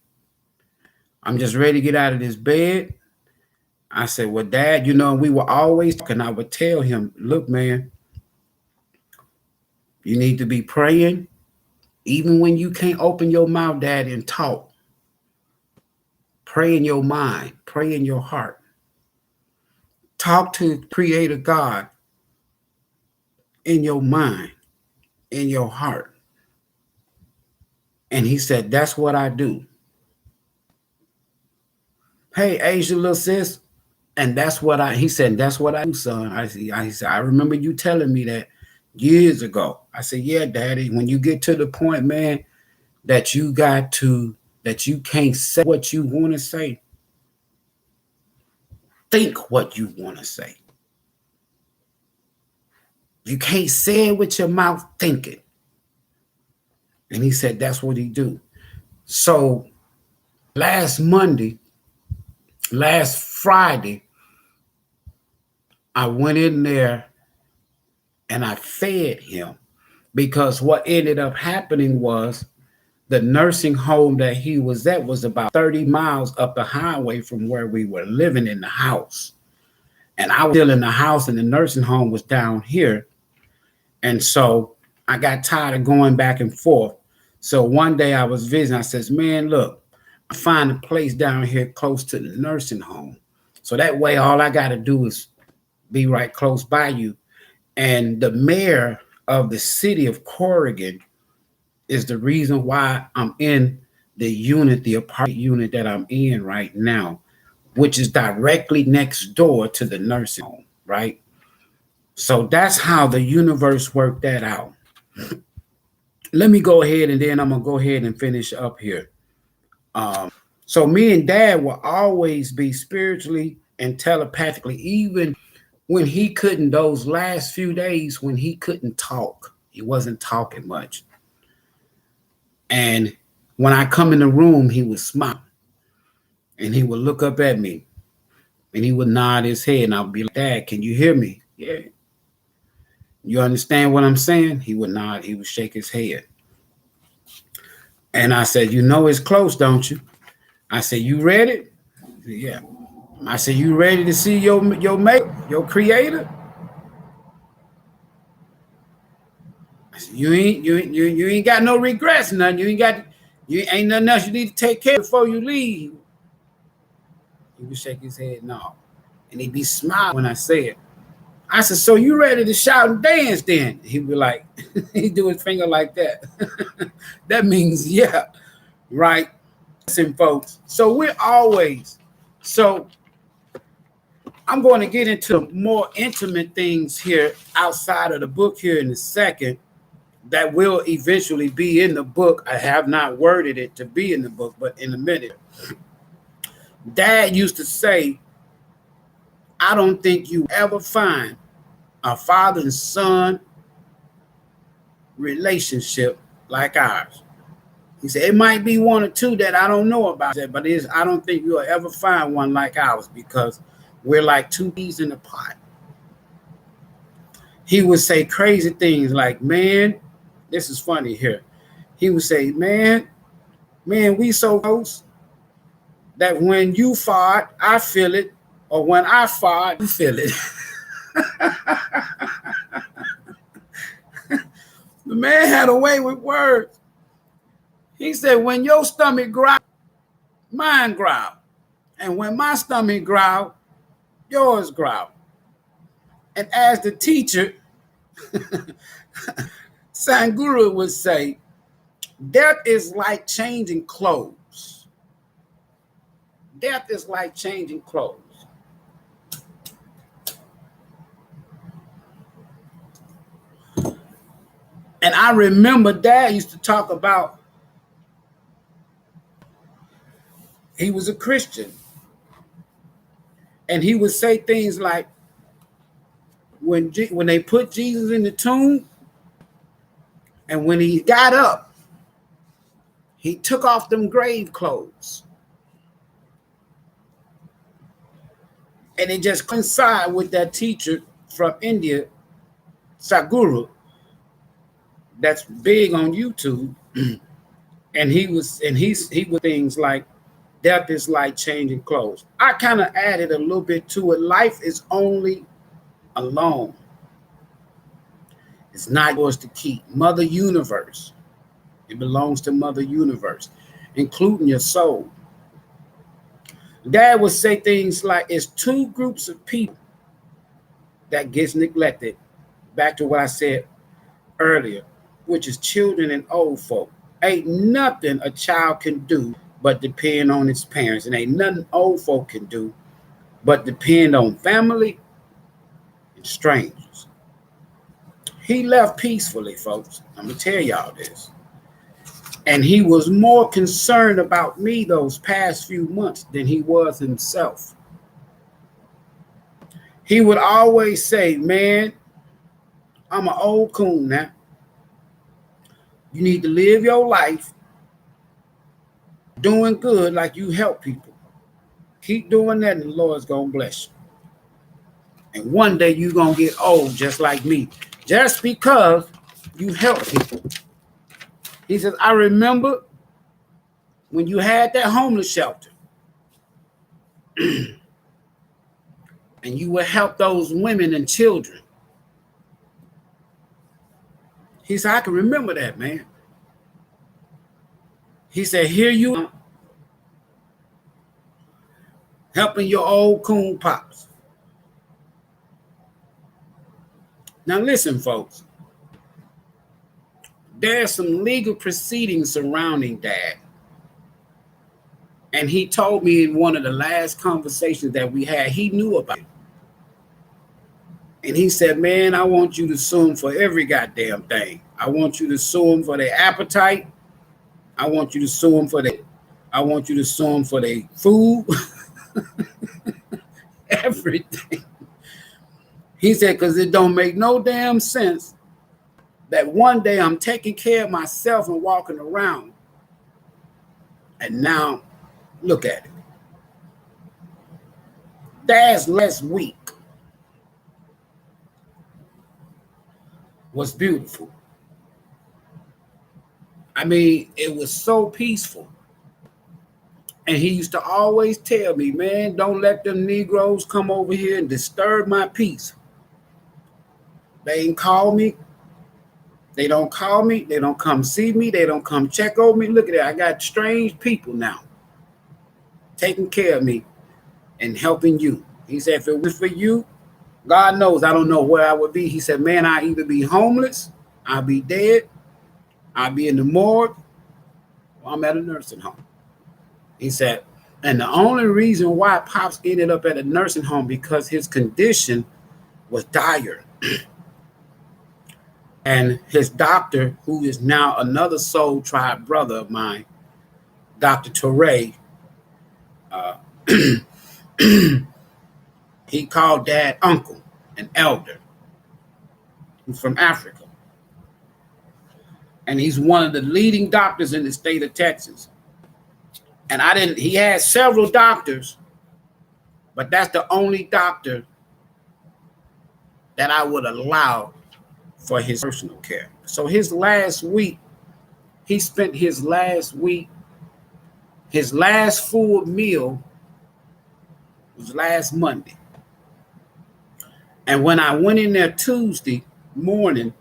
I'm just ready to get out of this bed. I said, well, Dad, we were always talking. I would tell him, look, man, you need to be praying. Even when you can't open your mouth, Dad, and talk. Pray in your mind. Pray in your heart. Talk to Creator God in your mind, in your heart. And he said, that's what I do. Hey, Asia, little sis. And he said, that's what I do, son. I said, I remember you telling me that years ago. I said, yeah, Daddy, when you get to the point, man, that you can't say what you want to say, think what you want to say. You can't say it with your mouth, think it. And he said, that's what he do. So last Monday, last Friday, I went in there and I fed him, because what ended up happening was the nursing home that he was at was about 30 miles up the highway from where we were living in the house. And I was still in the house and the nursing home was down here. And so I got tired of going back and forth. So one day I was visiting. I says, man, look, I find a place down here close to the nursing home. So that way all I got to do is be right close by you. And the mayor of the city of Corrigan is the reason why I'm in the unit, the apartment unit that I'm in right now, which is directly next door to the nursing home, right? So that's how the universe worked that out. Let me go ahead and then I'm going to go ahead and finish up here. So me and Dad will always be spiritually and telepathically, even when he couldn't, those last few days when he couldn't talk, he wasn't talking much. And when I come in the room, he would smile and he would look up at me and he would nod his head and I'll be like, Dad, can you hear me? Yeah. You understand what I'm saying? He would nod, he would shake his head. And I said, you know it's close, don't you? I said, you ready? Said, yeah. I said, you ready to see your mate, your creator? I said, you ain't got no regrets, nothing. You ain't nothing else you need to take care of before you leave. He would shake his head, no. And he'd be smiling when I say it. I said, so you ready to shout and dance then? He'd be like, he'd do his finger like that. That means, yeah, right? Listen, folks. So we're always, so I'm going to get into more intimate things here outside of the book here in a second that will eventually be in the book. I have not worded it to be in the book, but in a minute. Dad used to say, I don't think you ever find a father and son relationship like ours. He said, it might be one or two that I don't know about, but I don't think you'll ever find one like ours because we're like two peas in a pot. He would say crazy things like, man, this is funny here. He would say, man, we so close that when you fart, I feel it, or when I fart, you feel it. The man had a way with words. He said, when your stomach growl, mine growl. And when my stomach growl, yours growl. And as the teacher, Sanguru would say, death is like changing clothes. Death is like changing clothes. And I remember Dad used to talk about, he was a Christian. And he would say things like, when they put Jesus in the tomb, and when he got up, he took off them grave clothes. And it just coincided with that teacher from India, Sadhguru, that's big on YouTube. And he would things like, death is like changing clothes. I kind of added a little bit to it. Life is only alone. It's not yours to keep. Mother Universe. It belongs to Mother Universe, including your soul. Dad would say things like, it's two groups of people that gets neglected. Back to what I said earlier, which is children and old folk. Ain't nothing a child can do but depend on its parents. And ain't nothing old folk can do but depend on family and strangers. He left peacefully, folks. I'm going to tell y'all this. And he was more concerned about me those past few months than he was himself. He would always say, man, I'm an old coon now. You need to live your life doing good like you help people. Keep doing that and the Lord's going to bless you. And one day you're going to get old just like me. Just because you help people. He says, I remember when you had that homeless shelter. And you would help those women and children. He said, I can remember that, man. He said, here you are, helping your old coon pops. Now listen, folks. There's some legal proceedings surrounding Dad. And he told me in one of the last conversations that we had, he knew about it. And he said, man, I want you to sue him for every goddamn thing. I want you to sue him for their appetite. I want you to sue him for I want you to sue him for their food. Everything. He said, because it don't make no damn sense that one day I'm taking care of myself and walking around. And now, look at it. Dad's last week was beautiful. I mean, it was so peaceful. And he used to always tell me, man, don't let them Negroes come over here and disturb my peace. They ain't call me. They don't call me. They don't come see me. They don't come check over me. Look at that. I got strange people now taking care of me and helping you. He said, if it was for you, God knows I don't know where I would be. He said, man, I'll either be homeless, I'll be dead, I'll be in the morgue, or I'm at a nursing home. He said, and the only reason why Pops ended up at a nursing home because his condition was dire. And his doctor, who is now another Soul Tribe brother of mine, Dr. Touré, he called Dad uncle, an elder. He's from Africa. And he's one of the leading doctors in the state of Texas. And he had several doctors, but that's the only doctor that I would allow for his personal care. So his last week, he spent his last week, his last full meal was last Monday. And when I went in there Tuesday morning,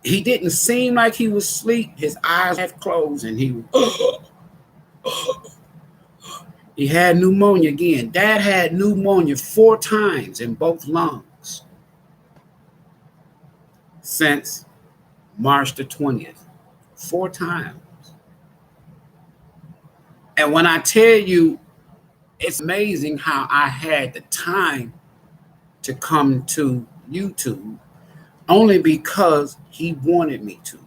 he didn't seem like he was asleep. His eyes half closed and he had pneumonia again. Dad had pneumonia 4 times in both lungs since March the 20th. 4 times. And when I tell you, it's amazing how I had the time to come to YouTube only because he wanted me to.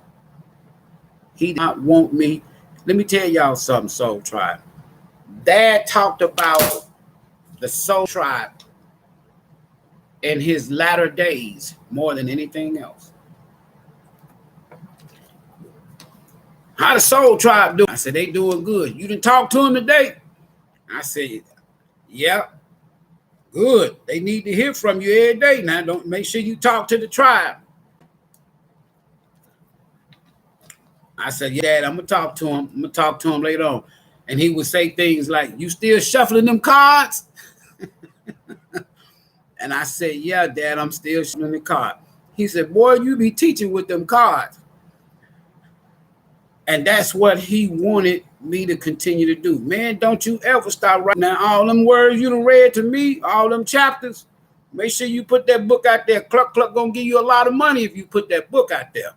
He did not want me. Let me tell y'all something, Soul Tribe. Dad talked about the Soul Tribe in his latter days more than anything else. How the Soul Tribe doing? I said, they doing good. You didn't talk to him today? I said, yeah, good. They need to hear from you every day. Now, don't make sure you talk to the tribe. I said, yeah, Dad, I'm going to talk to him. I'm going to talk to him later on. And he would say things like, you still shuffling them cards? And I said, yeah, Dad, I'm still shuffling the card. He said, boy, you be teaching with them cards. And that's what he wanted me to continue to do. Man, don't you ever stop writing down all them words you done read to me, all them chapters. Make sure you put that book out there. Cluck Cluck gonna give you a lot of money if you put that book out there.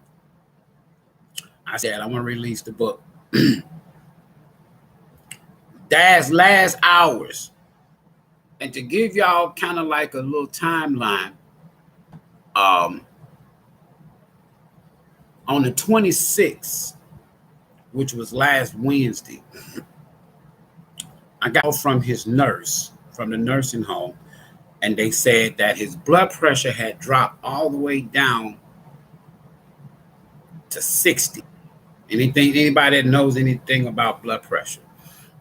I said, I'm gonna release the book. Dad's last hours. And to give y'all kind of like a little timeline, on the 26th, which was last Wednesday, I got from his nurse from the nursing home, and they said that his blood pressure had dropped all the way down to 60. Anybody that knows anything about blood pressure,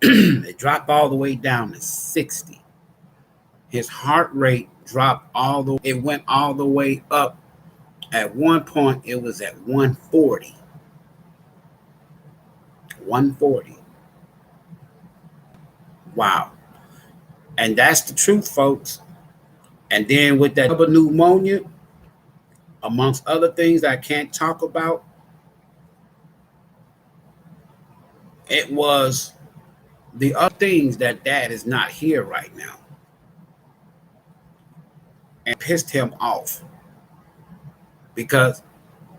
it dropped all the way down to 60. His heart rate dropped it went all the way up. At one point, it was at 140. 140. Wow. And that's the truth, folks. And then with that double pneumonia, amongst other things I can't talk about, it was the other things that Dad is not here right now. And pissed him off. Because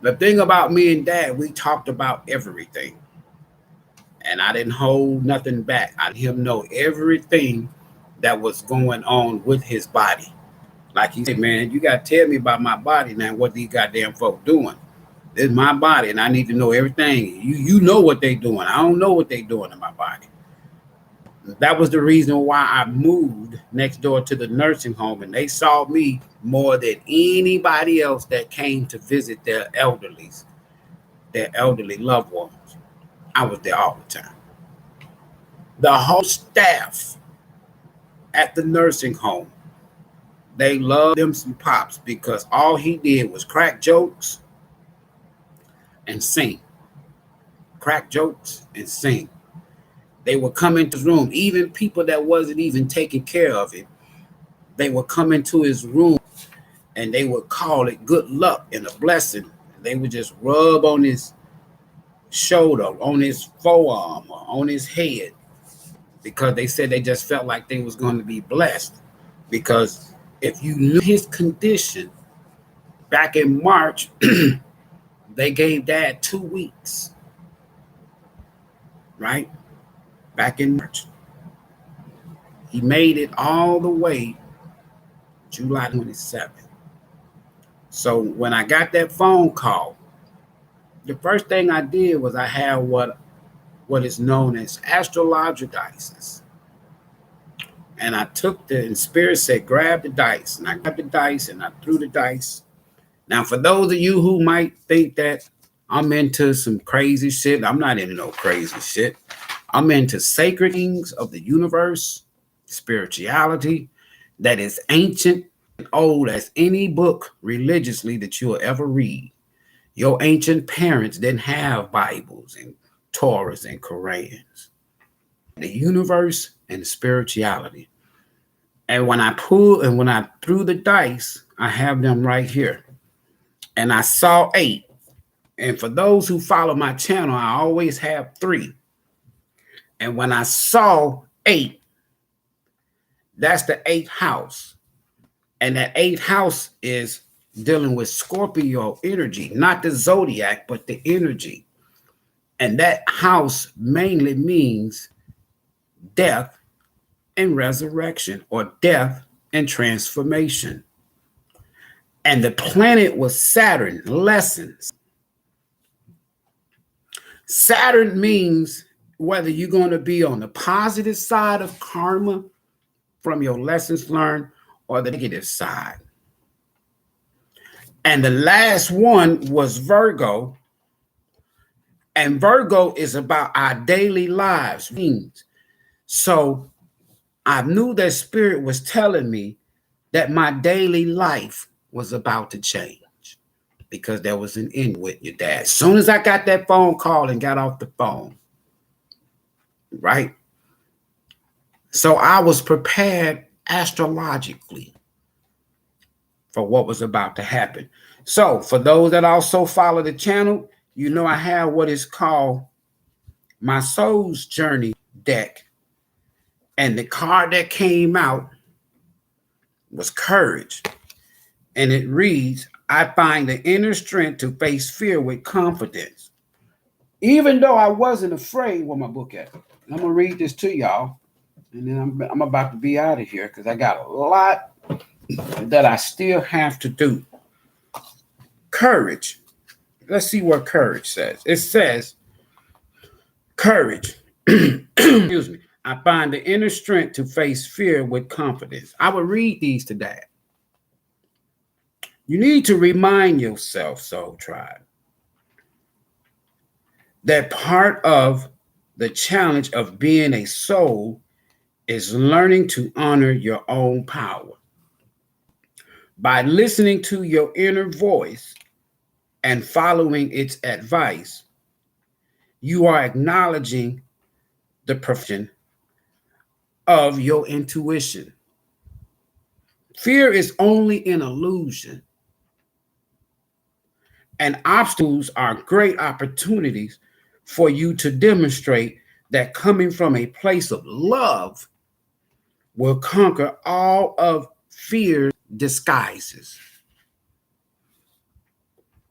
the thing about me and Dad, we talked about everything. And I didn't hold nothing back. I let him know everything that was going on with his body. Like he said, man, you got to tell me about my body now, what these goddamn folk doing. This is my body, and I need to know everything. You know what they doing. I don't know what they doing in my body. That was the reason why I moved next door to the nursing home, and they saw me more than anybody else that came to visit their elderly loved ones. I was there all the time. The whole staff at the nursing home, they loved them some Pops because all he did was crack jokes and sing. Crack jokes and sing. They would come into his room, even people that wasn't even taking care of him. They would come into his room and they would call it good luck and a blessing. They would just rub on his shoulder, on his forearm, or on his head, because they said they just felt like they was going to be blessed. Because if you knew his condition back in March, they gave Dad 2 weeks, right? Back in March. He made it all the way July 27th. So when I got that phone call, the first thing I did was I had what is known as astrological dice. And I took and Spirit said, grab the dice. And I grabbed the dice and I threw the dice. Now, for those of you who might think that I'm into some crazy shit, I'm not into no crazy shit. I'm into sacred things of the universe, spirituality that is ancient and old as any book religiously that you'll ever read. Your ancient parents didn't have Bibles and Torahs and Korans. The universe and spirituality. And when I threw the dice, I have them right here. And I saw 8. And for those who follow my channel, I always have 3. And when I saw 8, that's the 8th house. And that 8th house is dealing with Scorpio energy, not the zodiac, but the energy. And that house mainly means death and resurrection, or death and transformation. And the planet was Saturn, lessons. Saturn means whether you're going to be on the positive side of karma from your lessons learned or the negative side. And the last one was Virgo. And Virgo is about our daily lives. So I knew that Spirit was telling me that my daily life was about to change because there was an end with your dad. As soon as I got that phone call and got off the phone, right? So I was prepared astrologically for what was about to happen. So for those that also follow the channel, you know I have what is called my Soul's Journey deck. And the card that came out was Courage. And it reads, I find the inner strength to face fear with confidence. Even though I wasn't afraid, where my book at? I'm going to read this to y'all. And then I'm about to be out of here because I got a lot that I still have to do. Courage. Let's see what courage says. It says, courage. Excuse me. I find the inner strength to face fear with confidence. I will read these today. You need to remind yourself, Soul Tribe, that part of the challenge of being a soul is learning to honor your own power. By listening to your inner voice and following its advice, you are acknowledging the perfection of your intuition. Fear is only an illusion, and obstacles are great opportunities for you to demonstrate that coming from a place of love will conquer all of fear's disguises.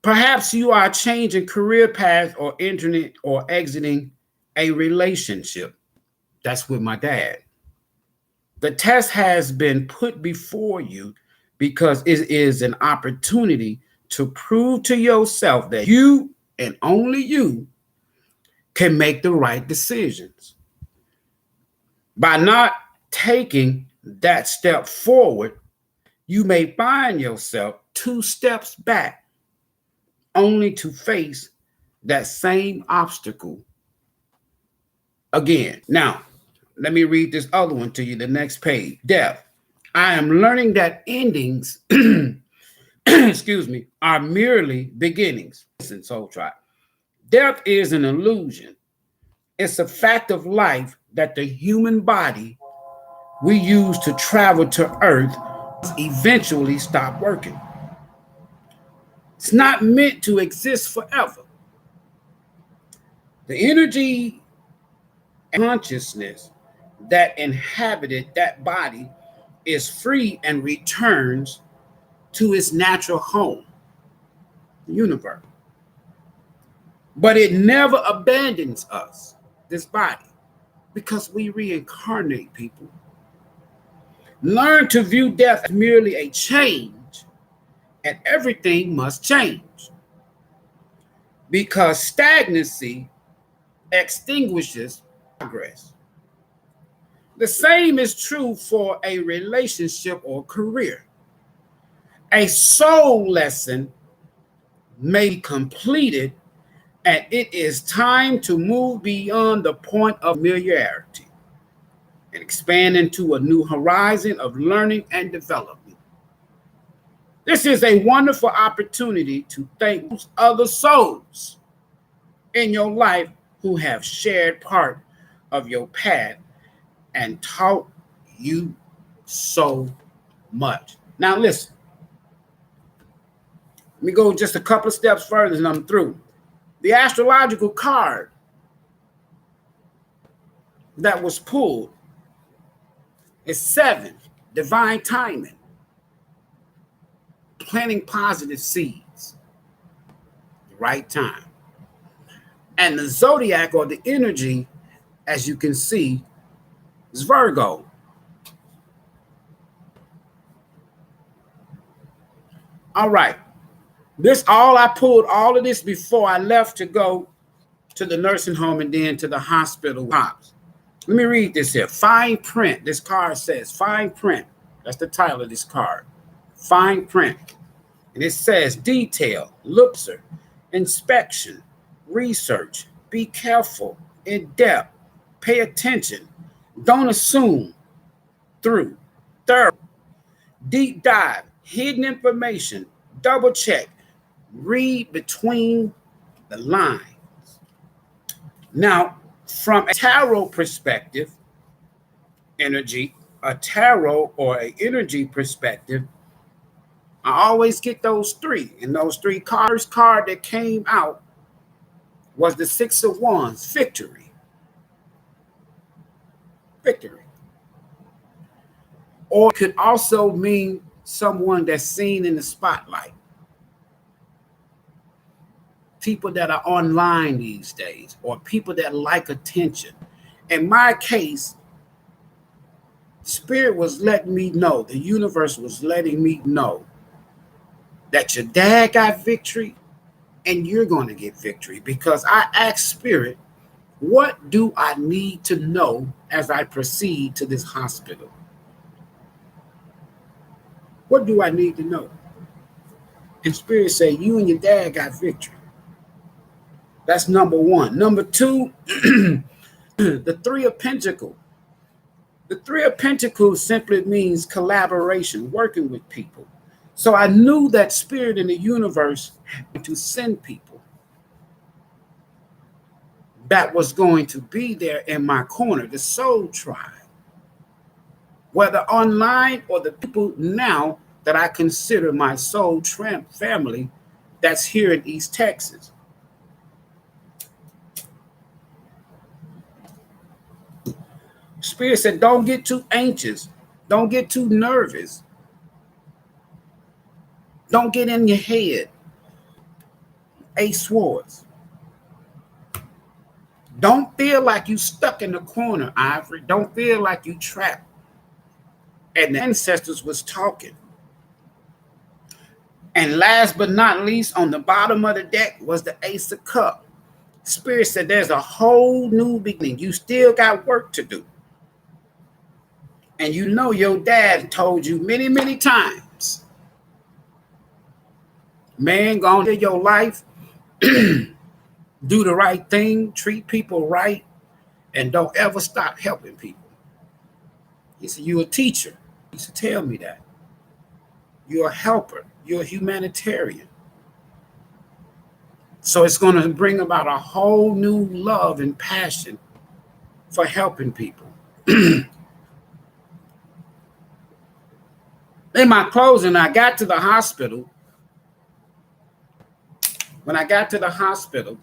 Perhaps you are changing career path or entering or exiting a relationship. That's with my dad. The test has been put before you because it is an opportunity to prove to yourself that you and only you can make the right decisions. By not taking that step forward, you may find yourself 2 steps back only to face that same obstacle again. Now, let me read this other one to you, the next page. Death. I am learning that endings, excuse me, are merely beginnings. Listen, Soul Tribe. Death is an illusion. It's a fact of life that the human body we use to travel to Earth eventually stop working. It's not meant to exist forever. The energy and consciousness that inhabited that body is free and returns to its natural home, the universe. But it never abandons us, this body, because we reincarnate, people. Learn to view death as merely a change, and everything must change. Because stagnancy extinguishes progress. The same is true for a relationship or career. A soul lesson may be completed, and it is time to move beyond the point of familiarity and expand into a new horizon of learning and development. This is a wonderful opportunity to thank other souls in your life who have shared part of your path and taught you so much. Now listen, let me go just a couple of steps further and I'm through. The astrological card that was pulled is 7, divine timing, planting positive seeds, the right time. And the zodiac or the energy, as you can see, is Virgo. All right. I pulled all of this before I left to go to the nursing home and then to the hospital. Pops. Let me read this here. Fine print. This card says fine print. That's the title of this card. Fine print. And it says detail, looker, inspection, research, be careful, in depth, pay attention, don't assume, through, thorough, deep dive, hidden information, double check, read between the lines. Now, from a tarot perspective, a tarot or an energy perspective, I always get those 3. And those 3 cards, card that came out was the 6 of Wands, victory. Victory. Or it could also mean someone that's seen in the spotlight. People that are online these days, or people that like attention. In my case, Spirit was letting me know, the universe was letting me know that your dad got victory and you're going to get victory, because I asked Spirit, what do I need to know as I proceed to this hospital? What do I need to know? And Spirit said, you and your dad got victory. That's number one. Number two, the Three of Pentacles. The Three of Pentacles simply means collaboration, working with people. So I knew that spirit in the universe had to send people that was going to be there in my corner, the soul tribe. Whether online or the people now that I consider my soul tramp family that's here in East Texas. Spirit said, don't get too anxious. Don't get too nervous. Don't get in your head. Ace Swords. Don't feel like you stuck in the corner, Ivory. Don't feel like you trapped. And the ancestors was talking. And last but not least, on the bottom of the deck was the Ace of Cups. Spirit said there's a whole new beginning. You still got work to do. And you know your dad told you many, many times, man, go on to your life, do the right thing, treat people right, and don't ever stop helping people. He said, you're a teacher. He used to tell me that. You're a helper. You're a humanitarian. So it's going to bring about a whole new love and passion for helping people. In my closing, I got to the hospital. When I got to the hospital,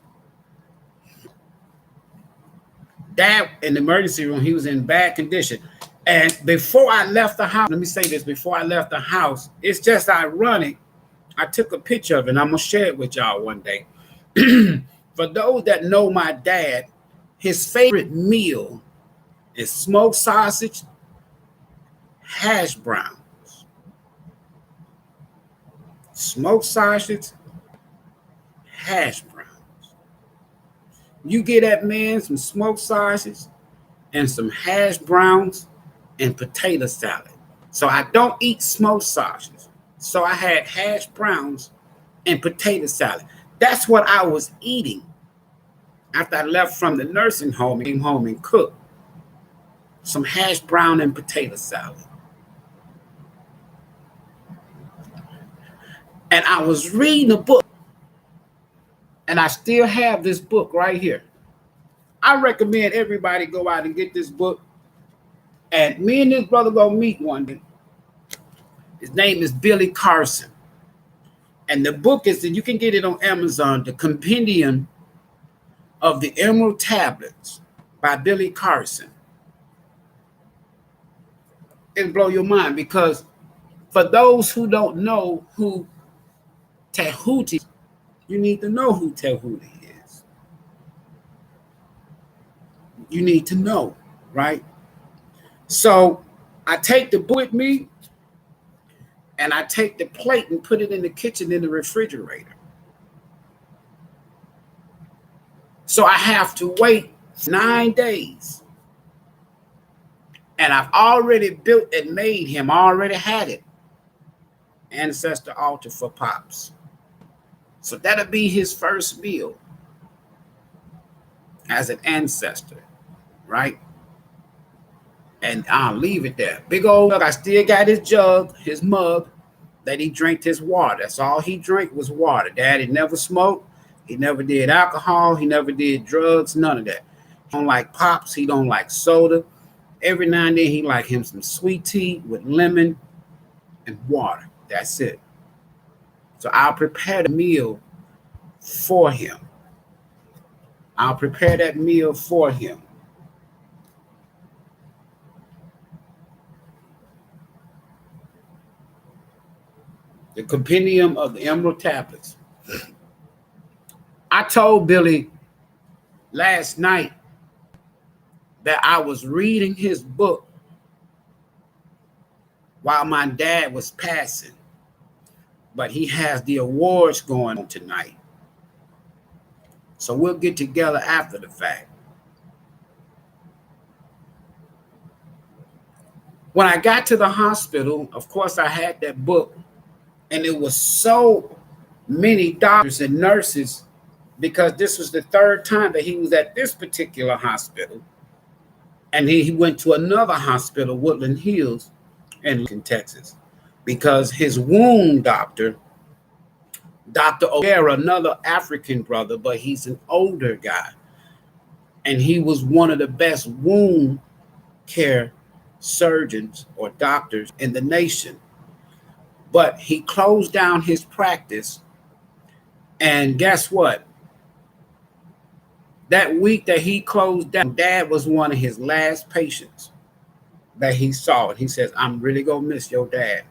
Dad in the emergency room, he was in bad condition. And before I left the house, let me say this, before I left the house, it's just ironic. I took a picture of it, and I'm going to share it with y'all one day. For those that know my dad, his favorite meal is smoked sausage, hash browns. Smoked sausage, hash browns. You get that man some smoked sausage and some hash browns and potato salad. So I don't eat smoked sausage. So I had hash browns and potato salad. That's what I was eating after I left from the nursing home and came home and cooked. Some hash brown and potato salad. And I was reading a book, and I still have this book right here. I recommend everybody go out and get this book. And me and this brother gonna meet one day. His name is Billy Carson. And the book is, and you can get it on Amazon, The Compendium of the Emerald Tablets by Billy Carson. It'll blow your mind, because for those who don't know who Tahuti, you need to know who Tahuti is. You need to know, right? So I take the book with me, and I take the plate and put it in the kitchen in the refrigerator. So I have to wait 9 days. And I've already built and made him, already had it. Ancestor altar for Pops. So that'll be his first meal as an ancestor, right? And I'll leave it there. Big old mug. I still got his jug, his mug, that he drank his water. That's all he drank was water. Daddy never smoked. He never did alcohol. He never did drugs, none of that. He don't like Pops. He don't like soda. Every now and then he like him some sweet tea with lemon and water. That's it. So I'll prepare the meal for him. I'll prepare that meal for him. The Compendium of the Emerald Tablets. I told Billy last night that I was reading his book while my dad was passing. But he has the awards going on tonight. So we'll get together after the fact. When I got to the hospital, of course, I had that book, and it was so many doctors and nurses because this was the third time that he was at this particular hospital. And he went to another hospital, Woodland Hills, in Texas, because his wound doctor, Dr. O'Hara, another African brother, but he's an older guy. And he was one of the best wound care surgeons or doctors in the nation. But he closed down his practice. And guess what? That week that he closed down, Dad was one of his last patients that he saw. And he says, I'm really going to miss your dad.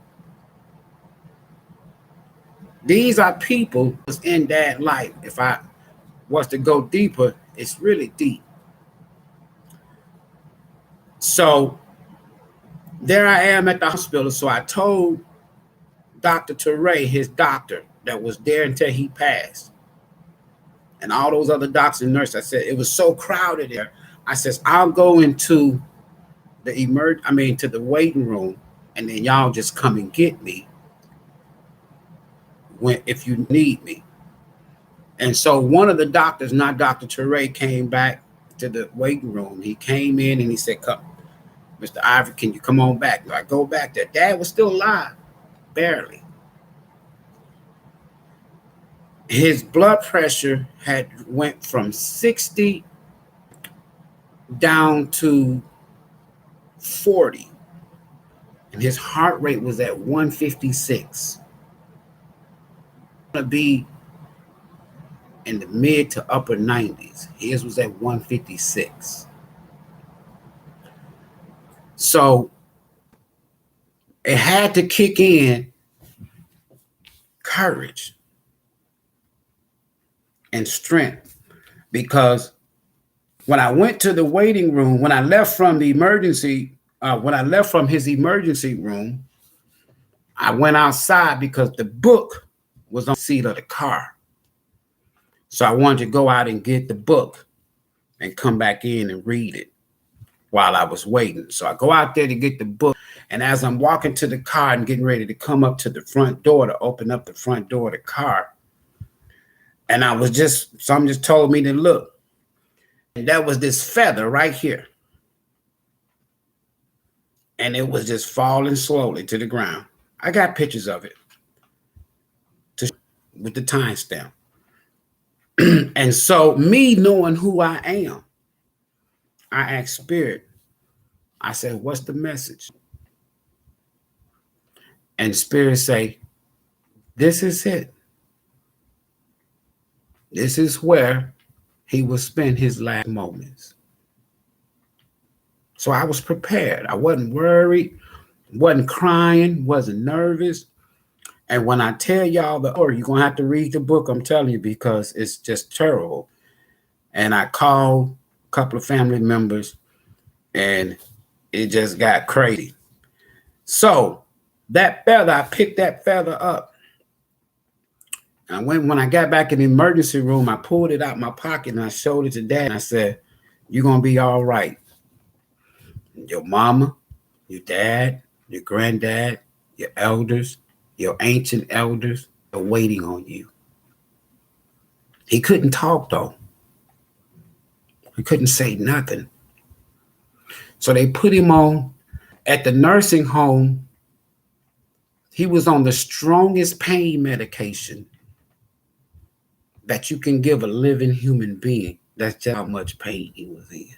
These are people who's in Dad's life. If I was to go deeper, it's really deep. So there I am at the hospital. So I told Dr. Teray, his doctor, that was there until he passed, and all those other doctors and nurses, I said, it was so crowded there. I says, I'll go into the to the waiting room, and then y'all just come and get me if you need me. And so one of the doctors, not Dr. Teray, came back to the waiting room. He came in and he said, come, Mr. Ivory, can you come on back? I go back there. Dad was still alive, barely. His blood pressure had went from 60 down to 40. And his heart rate was at 156. To be in the mid to upper 90s. His was at 156. So it had to kick in courage and strength, because when I went to the waiting room, when I left from his emergency room, I went outside because the book was on the seat of the car. So I wanted to go out and get the book and come back in and read it while I was waiting. So I go out there to get the book. And as I'm walking to the car and getting ready to come up to the front door to open up the front door of the car, and something just told me to look. And that was this feather right here. And it was just falling slowly to the ground. I got pictures of it with the timestamp. And so me knowing who I am, I asked Spirit, I said, what's the message? And Spirit say, this is it. This is where he will spend his last moments. So I was prepared. I wasn't worried, wasn't crying, wasn't nervous. And when I tell y'all the story, you're going to have to read the book, I'm telling you, because it's just terrible. And I called a couple of family members, and it just got crazy. So that feather, I picked that feather up. And when I got back in the emergency room, I pulled it out of my pocket and I showed it to Dad. And I said, you're going to be all right. Your mama, your dad, your granddad, your elders, your ancient elders are waiting on you. He couldn't talk, though. He couldn't say nothing. So they put him on at the nursing home. He was on the strongest pain medication that you can give a living human being. That's just how much pain he was in.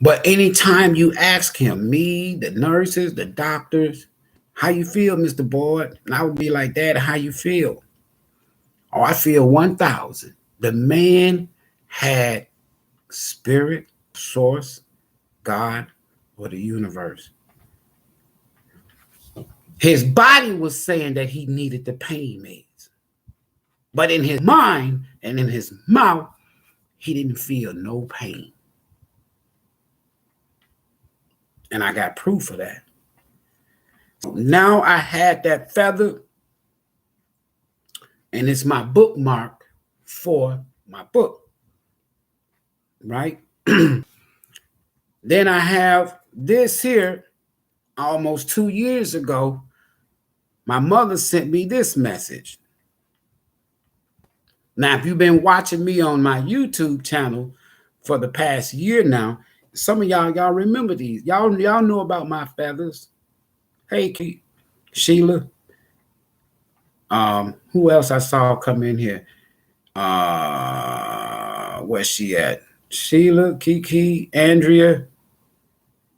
But anytime you ask him, me, the nurses, the doctors, how you feel, Mr. Boyd? And I would be like, Dad, how you feel? Oh, I feel 1,000. The man had spirit, source, God, or the universe. His body was saying that he needed the pain meds. But in his mind and in his mouth, he didn't feel no pain. And I got proof of that. Now I had that feather, and it's my bookmark for my book, right? Then I have this here. Almost 2 years ago, my mother sent me this message. Now, if you've been watching me on my YouTube channel for the past year now, some of y'all remember these. Y'all know about my feathers. Hey, Sheila. Who else I saw come in here? Where's she at? Sheila, Kiki, Andrea,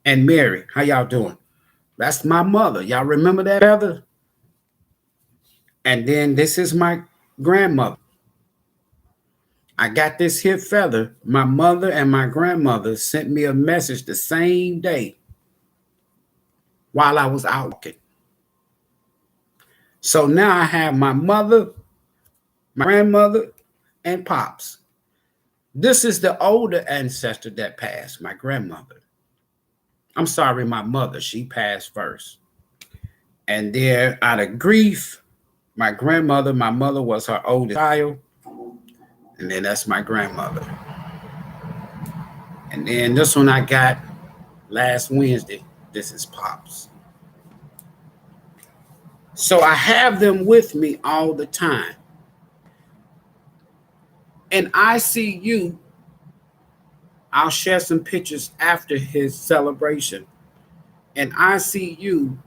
and Mary. How y'all doing? That's my mother. Y'all remember that feather? And then this is my grandmother. I got this here feather. My mother and my grandmother sent me a message the same day while I was out walking. So now I have my mother, my grandmother, and Pops. This is the older ancestor that passed, my grandmother. I'm sorry, my mother. She passed first. And then out of grief, my mother was her oldest child. And then that's my grandmother. And then this one I got last Wednesday. This is Pops. So I have them with me all the time. And I see you. I'll share some pictures after his celebration. And I see you.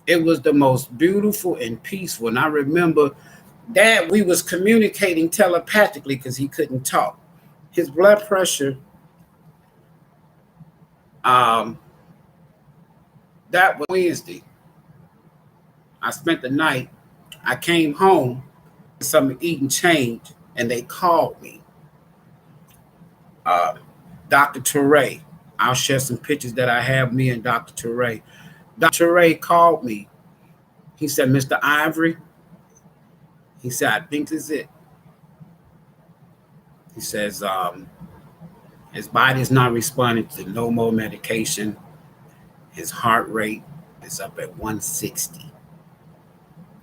It was the most beautiful and peaceful. And I remember that we was communicating telepathically because he couldn't talk. His blood pressure, that was Wednesday. I spent the night. I came home, some eating change, and they called me. Dr. Teray. I'll share some pictures that I have me and Dr. Teray. Dr. Teray called me. He said, Mr. Ivory, he said, I think this is it. He says, his body's not responding to no more medication. His heart rate is up at 160.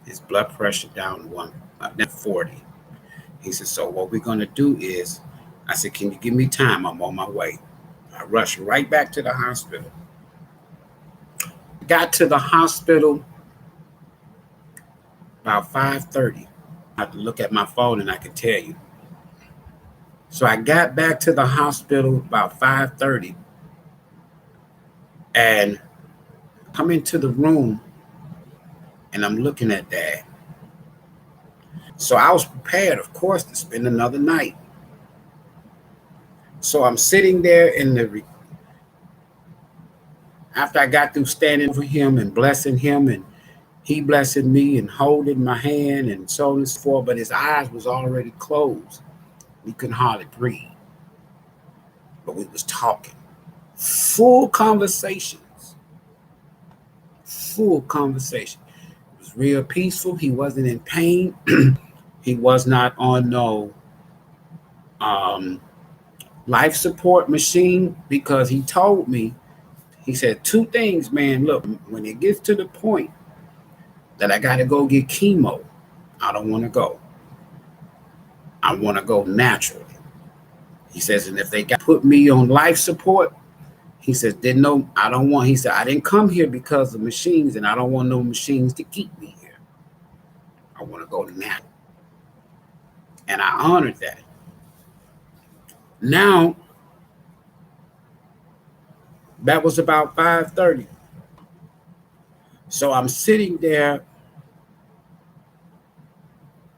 His blood pressure down to 140. He said, so what we're going to do is, I said, can you give me time? I'm on my way. I rushed right back to the hospital. Got to the hospital about 5:30. I have to look at my phone and I can tell you. So I got back to the hospital about 5:30 and come into the room and I'm looking at Dad. So I was prepared, of course, to spend another night. So I'm sitting there after I got through standing for him and blessing him and he blessing me and holding my hand and so on and so forth, but his eyes was already closed. We couldn't hardly breathe. But we was talking. Full conversations. Full conversation. It was real peaceful. He wasn't in pain. He was not on no life support machine because he told me, he said 2 things, man. Look, when it gets to the point that I got to go get chemo, I don't want to go. I want to go naturally. He says, and if they got put me on life support, he says, I don't want, he said, I didn't come here because of machines and I don't want no machines to keep me here. I want to go natural. And I honored that. Now, that was about 5:30. So I'm sitting there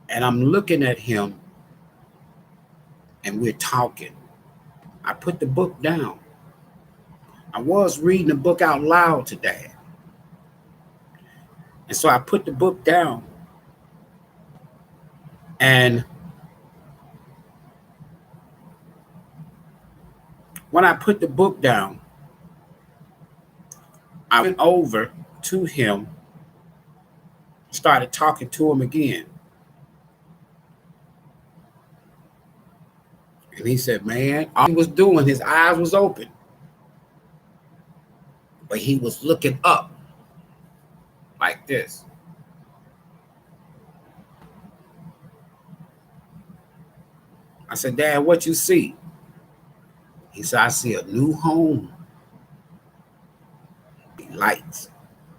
and I'm looking at him and we're talking. I put the book down. I was reading the book out loud to Dad. And so I put the book down and when I put the book down, I went over to him, started talking to him again. And he said, man, all he was doing, his eyes was open. But he was looking up like this. I said, Dad, what you see? He said, I see a new home. I see lights.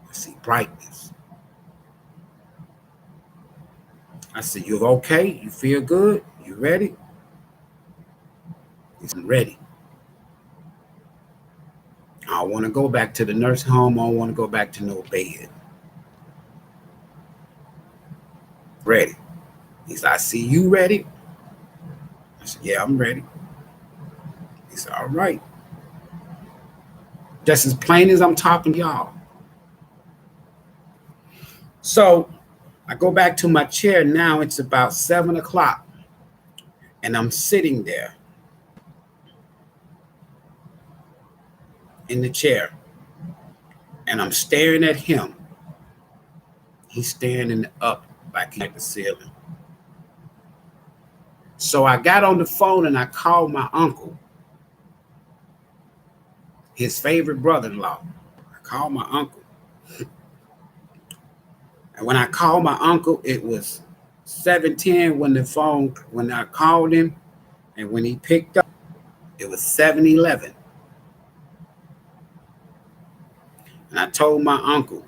I see brightness. I said, you okay? You feel good? You ready? He said, I'm ready. I don't want to go back to the nursing home. I don't want to go back to no bed. Ready. He said, I see you ready. I said, yeah, I'm ready. He said, all right. Just as plain as I'm talking to y'all. So I go back to my chair. Now it's about 7 o'clock. And I'm sitting there in the chair. And I'm staring at him. He's staring up like at the ceiling. So I got on the phone and I called my uncle, his favorite brother-in-law. I called my uncle. And when I called my uncle, it was 7:10 when I called him. And when he picked up, it was 7:11. And I told my uncle,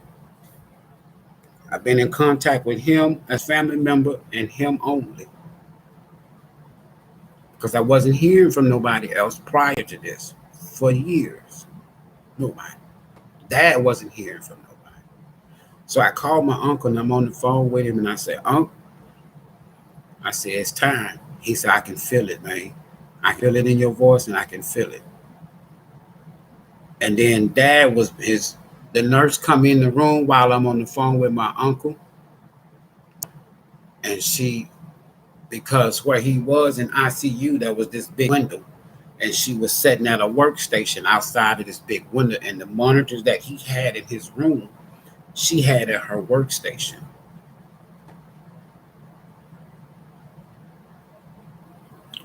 I've been in contact with him as family member and him only. Because I wasn't hearing from nobody else prior to this for years. Nobody. Dad wasn't hearing from nobody. So I called my uncle and I'm on the phone with him and I said, Uncle, I said, it's time. He said, I can feel it, man. I feel it in your voice and I can feel it. And then the nurse come in the room while I'm on the phone with my uncle. And because where he was in ICU, there was this big window. And she was sitting at a workstation outside of this big window. And the monitors that he had in his room, she had at her workstation.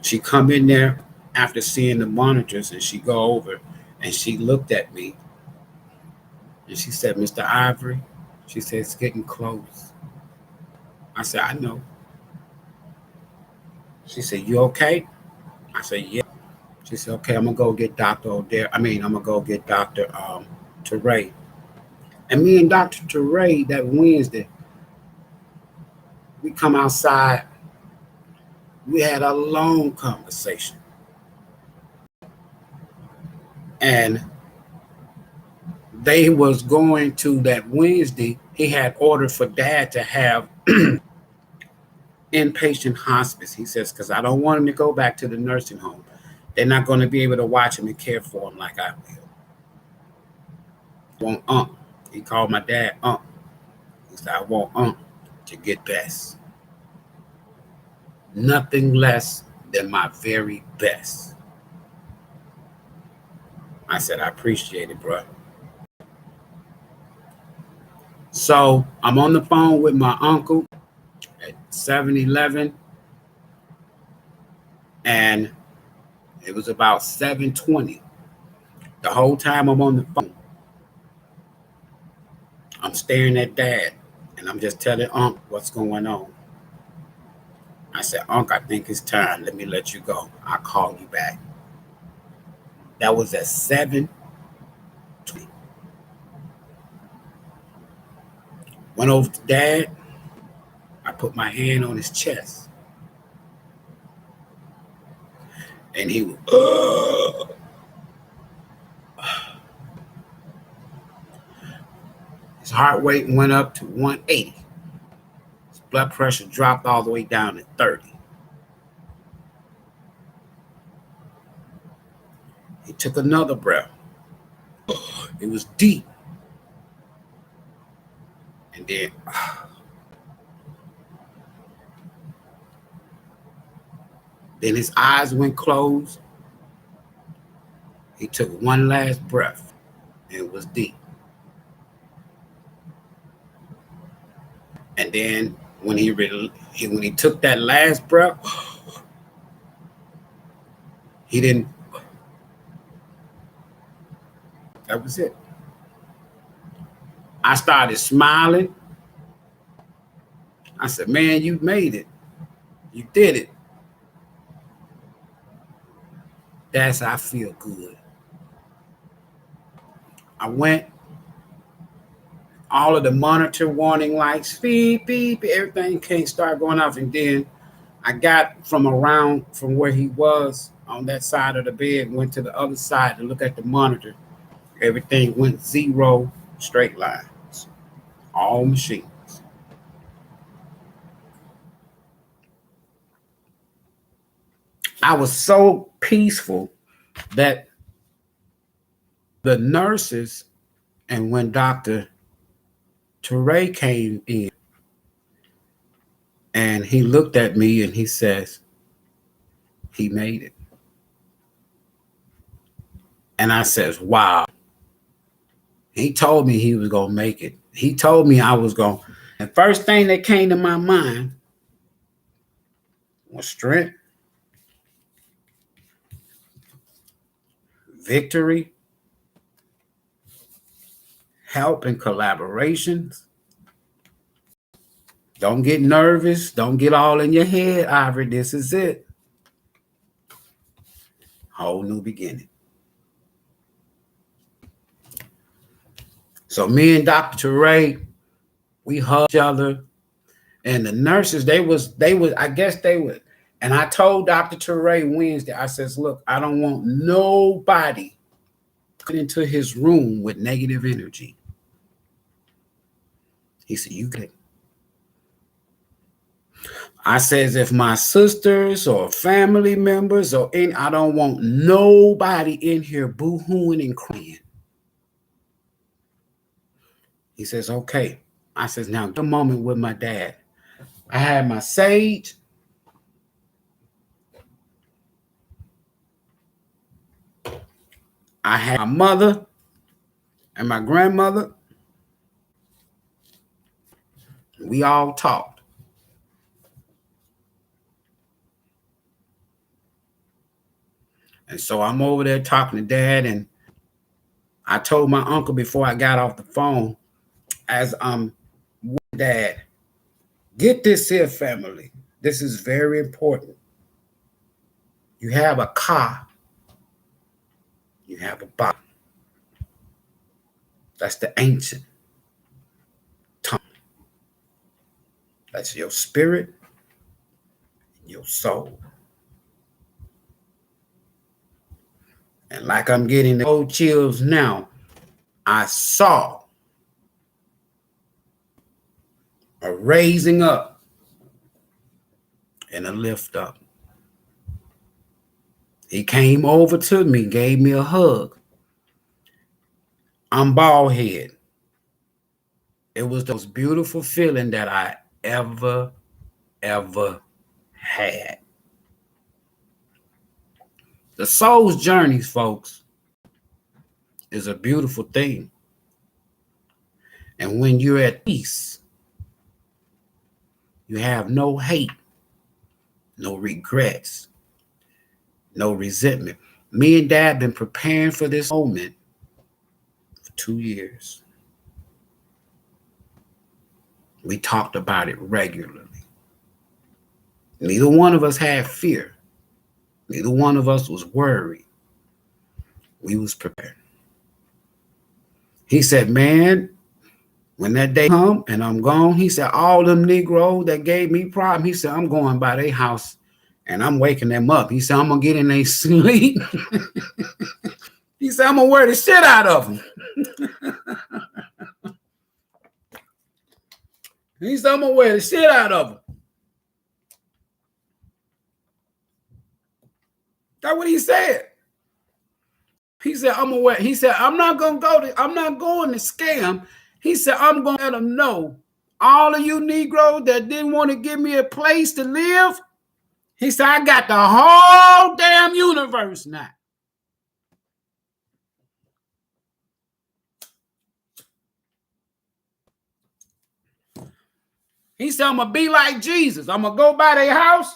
She come in there after seeing the monitors and she go over and she looked at me and she said, Mr. Ivory, she said, it's getting close. I said, I know. She said, you okay? I said, yeah. She said, okay, I'm going to go get Dr. O'Dare. I'm going to go get Dr. ThAnkhs. And me and Dr. ThAnkhs that Wednesday, we come outside. We had a long conversation. And they was going to that Wednesday. He had ordered for Dad to have inpatient hospice. He says, because I don't want him to go back to the nursing home. They're not going to be able to watch him and care for him like I will. Want He called my dad He said, I want to get best. Nothing less than my very best. I said, I appreciate it, bro. So I'm on the phone with my uncle at 7:11, and it was about 7:20. The whole time I'm on the phone, I'm staring at Dad, and I'm just telling Unc what's going on. I said, Unc, I think it's time. Let me let you go. I'll call you back. That was at 7:20. Went over to Dad. I put my hand on his chest. And he was, his heart rate went up to 180. His blood pressure dropped all the way down to 30. He took another breath. It was deep. And then his eyes went closed. He took one last breath. And it was deep. And then when he took that last breath, he didn't. That was it. I started smiling. I said, man, you made it. You did it. That's how I feel good. I went all of the monitor warning lights, beep, beep, everything can't start going off. And then I got from where he was on that side of the bed, went to the other side to look at the monitor. Everything went 0 straight lines, all machines. I was so peaceful that the nurses, and when Dr. ThAnkhs came in, and he looked at me and he says, he made it. And I says, wow. He told me he was going to make it. He told me I was going to. The first thing that came to my mind was strength, victory, help, and collaborations. Don't get nervous. Don't get all in your head, Ivory. This is it. Whole new beginning. So me and Dr. ThAnkhs, we hugged each other. And the nurses, I guess they would. And I told Dr. ThAnkhs Wednesday, I says, look, I don't want nobody coming into his room with negative energy. He said, you can. I says, if my sisters or family members or any, I don't want nobody in here boo-hooing and crying. He says, okay. I says, now the moment with my dad. I had my sage. I had my mother and my grandmother. We all talked. And so I'm over there talking to Dad, and I told my uncle before I got off the phone, as Dad, get this here, family. This is very important. You have a car. You have a body. That's the ancient tongue. That's your spirit, your soul. And like I'm getting the old chills now, I saw a raising up and a lift up. He came over to me, gave me a hug. I'm bald head. It was the most beautiful feeling that I ever had. The soul's journeys, folks, is a beautiful thing. And when you're at peace, you have no hate, no regrets, no resentment. Me and Dad been preparing for this moment for 2 years. We talked about it regularly. Neither one of us had fear. Neither one of us was worried. We was prepared. He said, man, when that day come and I'm gone, he said, all them Negroes that gave me problem, he said, I'm going by their house and I'm waking them up. He said, I'm going to get in their sleep. He said, I'm going to wear the shit out of them. He said, I'm going to wear the shit out of them. That's what he said. He said, I'm going to wear, he said, I'm not going to scam. He said, I'm going to let them know, all of you Negroes that didn't want to give me a place to live, he said, I got the whole damn universe now. He said, I'm going to be like Jesus. I'm going to go by their house.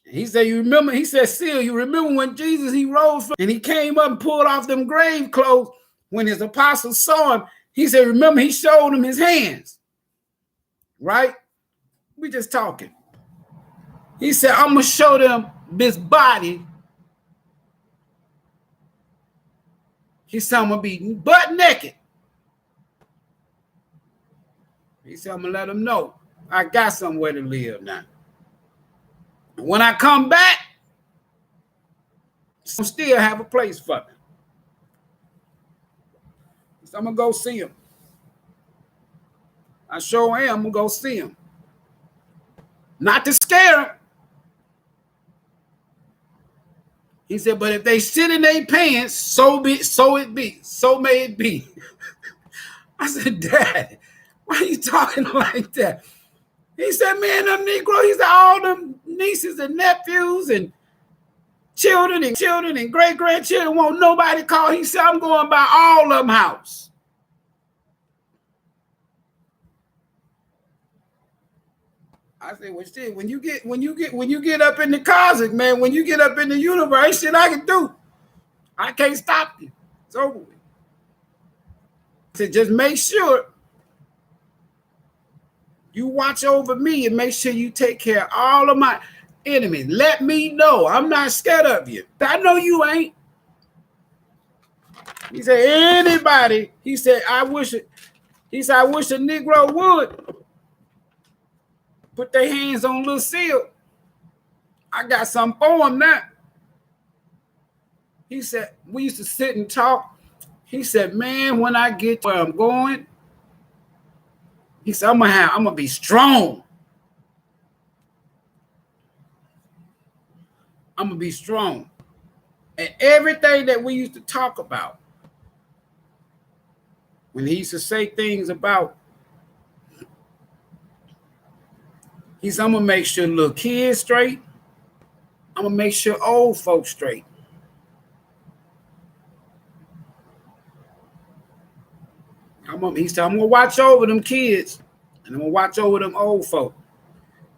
He said, you remember, he said, Seal, you remember when Jesus, he rose from, and he came up and pulled off them grave clothes when his apostles saw him. He said, remember, he showed them his hands. Right? We just talking. He said, I'm going to show them this body. He said, I'm going to be butt naked. said, I'm going to let them know I got somewhere to live now. When I come back, I still have a place for me. So I'm going to go see him. I sure am. I'm going to go see him. Not to scare him. He said, but if they sit in their pants, so may it be. I said, Dad, why are you talking like that? He said, man, them Negro, he said, all them nieces and nephews and children and great-grandchildren won't nobody call. He said, I'm going by all of them house. I said, well, shit, when you get up in the cosmic, man, when you get up in the universe, shit I can do. I can't stop you. It's over with. I said, just make sure you watch over me and make sure you take care of all of my enemies. Let me know. I'm not scared of you. I know you ain't. He said, anybody. He said, I wish a Negro would put their hands on Little Seal. I got something for him now. He said, we used to sit and talk. He said, man, when I get where I'm going, he said, I'm gonna be strong. I'm gonna be strong. And everything that we used to talk about, when he used to say things about, he said, I'm gonna make sure little kids straight. I'm gonna make sure old folks straight. He said, I'm gonna watch over them kids and I'm gonna watch over them old folk.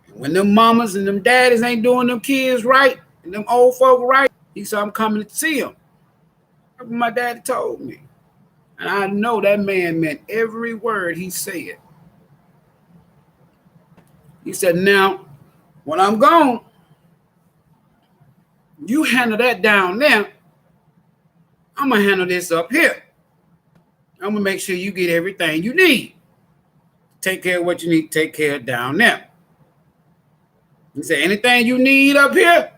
And when them mamas and them daddies ain't doing them kids right and them old folk right, he said, I'm coming to see them. That's what my daddy told me. And I know that man meant every word he said. He said, now, when I'm gone, you handle that down there. I'm going to handle this up here. I'm going to make sure you get everything you need. Take care of what you need to take care of down there. He said, anything you need up here,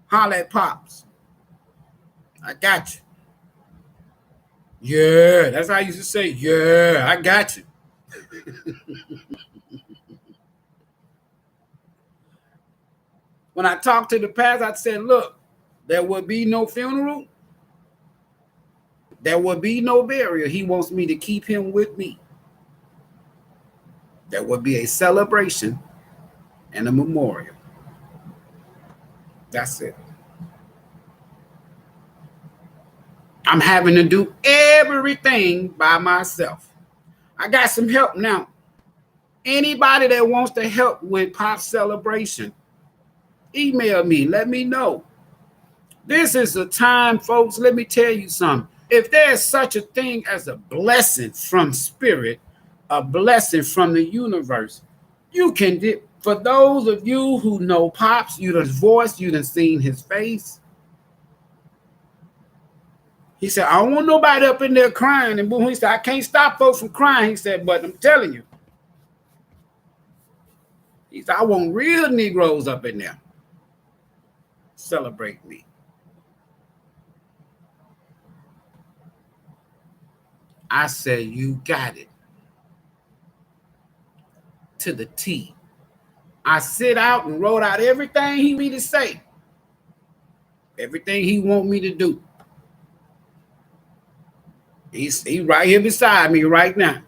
holler at Pops. I got you. Yeah, that's how I used to say, yeah, I got you. When I talked to the pastor, I said, look, there will be no funeral. There will be no burial. He wants me to keep him with me. There will be a celebration and a memorial. That's it. I'm having to do everything by myself. I got some help now. Anybody that wants to help with Pop Celebration, email me. Let me know. This is the time, folks. Let me tell you something. If there's such a thing as a blessing from spirit, a blessing from the universe, you can do. For those of you who know Pops, you done voice, you done seen his face. He said, I don't want nobody up in there crying. And boom, he said, I can't stop folks from crying. He said, but I'm telling you. He said, I want real Negroes up in there. Celebrate me. I said, you got it. To the T. I sit out and wrote out everything he me to say. Everything he want me to do. He's right here beside me right now.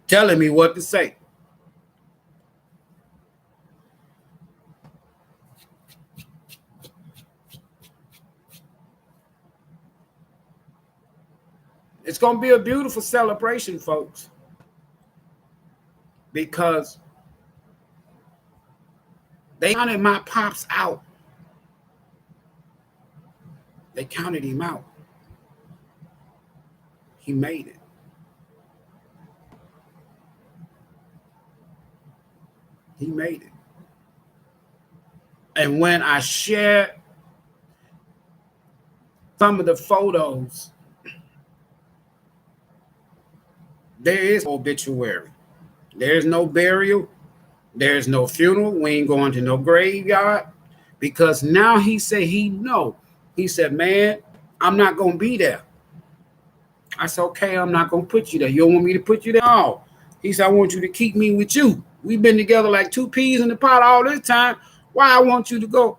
Telling me what to say. It's going to be a beautiful celebration, folks. Because they counted my Pops out. They counted him out. He made it. He made it. And when I shared some of the photos There is obituary. There's no burial. There's no funeral. We ain't going to no graveyard. Because now he said he know. He said, man, I'm not going to be there. I said, okay, I'm not going to put you there. You don't want me to put you there? No. He said, I want you to keep me with you. We've been together like two peas in the pot all this time. Why I want you to go?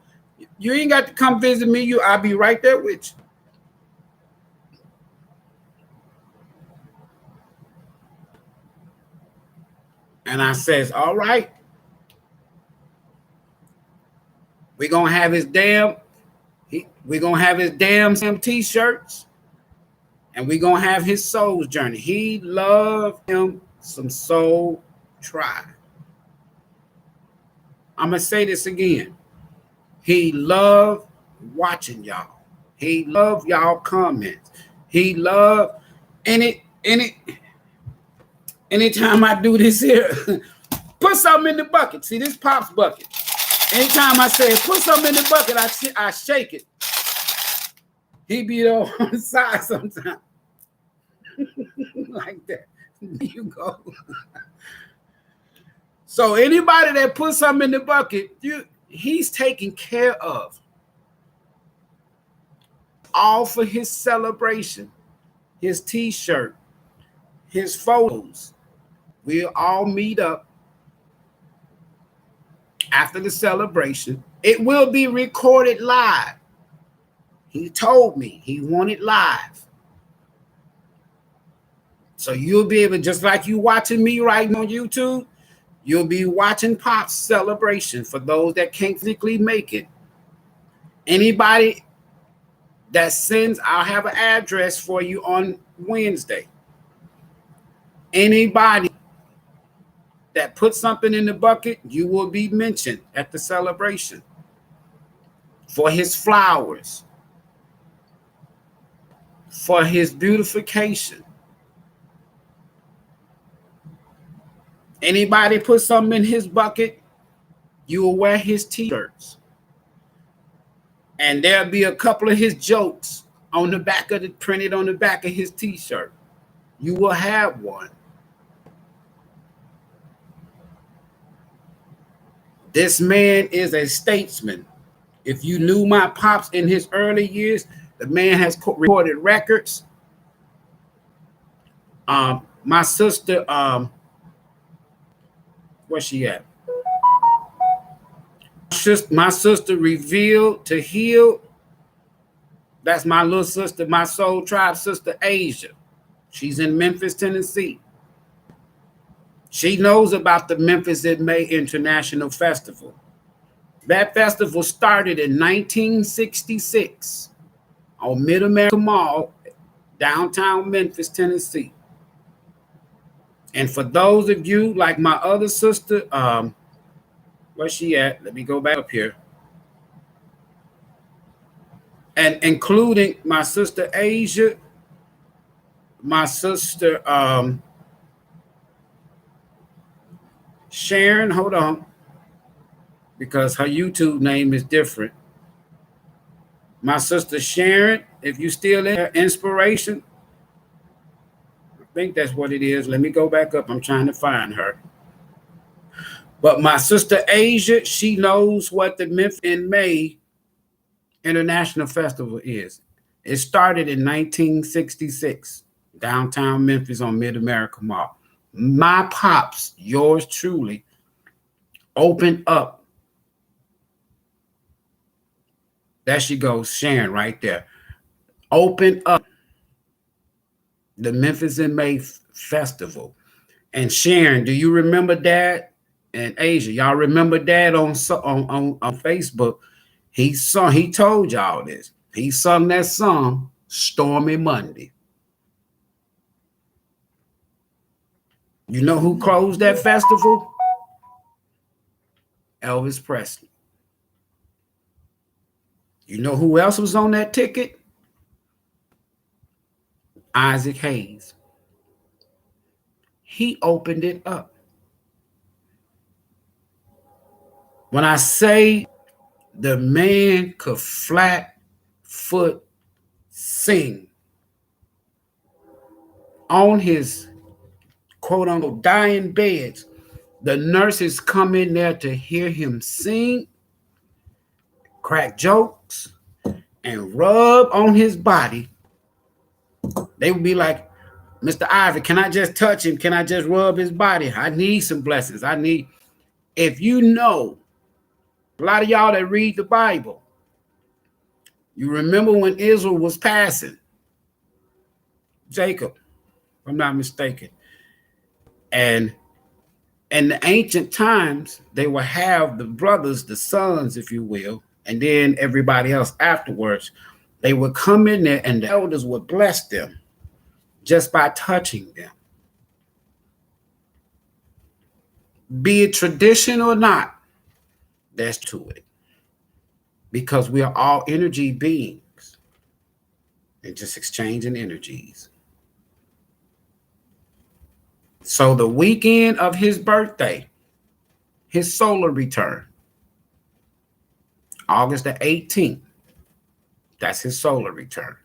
You ain't got to come visit me. I'll be right there with you. And I says, all right. We're going to have his damn t-shirts. And we're going to have his soul's journey. He loved him some Soul Tribe. I'm going to say this again. He loved watching y'all. He loved y'all comments. He loved anytime I do this here, put something in the bucket. See, this Pops bucket. Anytime I say put something in the bucket, I shake it. He be on the side sometimes. Like that. There you go. So anybody that puts something in the bucket, he's taken care of. All for his celebration, his t-shirt, his photos. We'll all meet up after the celebration. It will be recorded live. He told me he wanted live. So you'll be able, just like you watching me right on YouTube, you'll be watching Pop's celebration for those that can't physically make it. Anybody that sends, I'll have an address for you on Wednesday. Anybody that puts something in the bucket, you will be mentioned at the celebration for his flowers, for his beautification. Anybody put something in his bucket, you will wear his t-shirts. And there'll be a couple of his jokes on the back of printed on the back of his t-shirt. You will have one. This man is a statesman. If you knew my Pops in his early years, the man has recorded records. My sister, where's she at? My sister Revealed to Heal. That's my little sister, my Soul Tribe sister, Asia. She's in Memphis, Tennessee. She knows about the Memphis in May International Festival. That festival started in 1966 on Mid-America Mall, downtown Memphis, Tennessee. And for those of you, like my other sister, where's she at? Let me go back up here. And including my sister Asia, my sister Sharon, hold on, because her YouTube name is different. My sister Sharon, if you still in Inspiration, I think that's what it is. Let me go back up. I'm trying to find her. But my sister Asia, she knows what the Memphis in May International Festival is. It started in 1966, downtown Memphis on Mid-America Mall. My Pops, yours truly, opened up. There she goes, Sharon, right there. Opened up the Memphis in May Festival. And Sharon, do you remember Dad? And Asia, y'all remember Dad on Facebook? He told y'all this. He sung that song, Stormy Monday. You know who closed that festival? Elvis Presley. You know who else was on that ticket? Isaac Hayes. He opened it up. When I say the man could flat foot sing on his quote unquote dying beds, the nurses come in there to hear him sing, crack jokes, and rub on his body. They would be like, Mr. Ivory, can I just touch him? Can I just rub his body? I need some blessings. If you know, a lot of y'all that read the Bible, you remember when Israel was passing, Jacob, if I'm not mistaken. And in the ancient times, they would have the brothers, the sons, if you will, and then everybody else afterwards. They would come in there and the elders would bless them just by touching them. Be it tradition or not, there's to it. Because we are all energy beings and just exchanging energies. So the weekend of his birthday, his solar return, August the 18th, that's his solar return.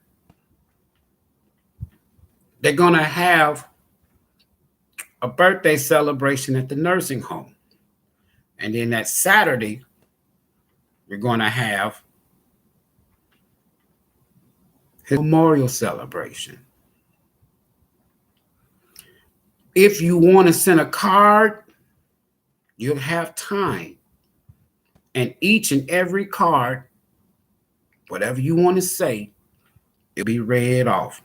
They're going to have a birthday celebration at the nursing home. And then that Saturday, we're going to have his memorial celebration. If you want to send a card, you'll have time. And each and every card, whatever you want to say, it'll be read off.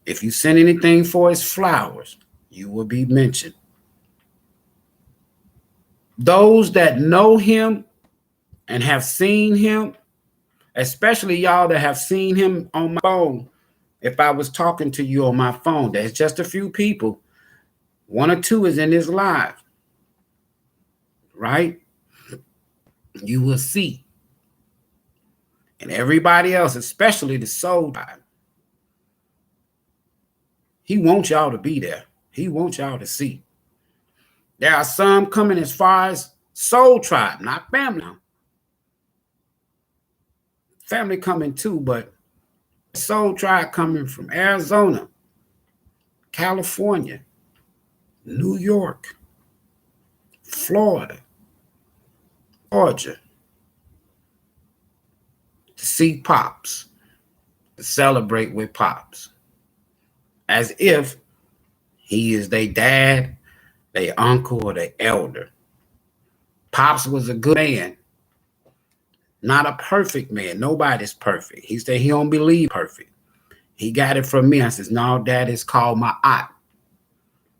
If you send anything for his flowers, you will be mentioned. Those that know him and have seen him, especially y'all that have seen him on my phone, if I was talking to you on my phone, there's just a few people. One or two is in his live, right? You will see. And everybody else, especially the soul tribe, he wants y'all to be there. He wants y'all to see. There are some coming as far as soul tribe, not family. Family coming too, but soul tribe coming from Arizona, California, New York, Florida, Georgia, to see Pops, to celebrate with Pops, as if he is their dad, their uncle, or their elder. Pops was a good man, not a perfect man. Nobody's perfect. He said he don't believe perfect. He got it from me. I says, no, Dad, it's called my aunt.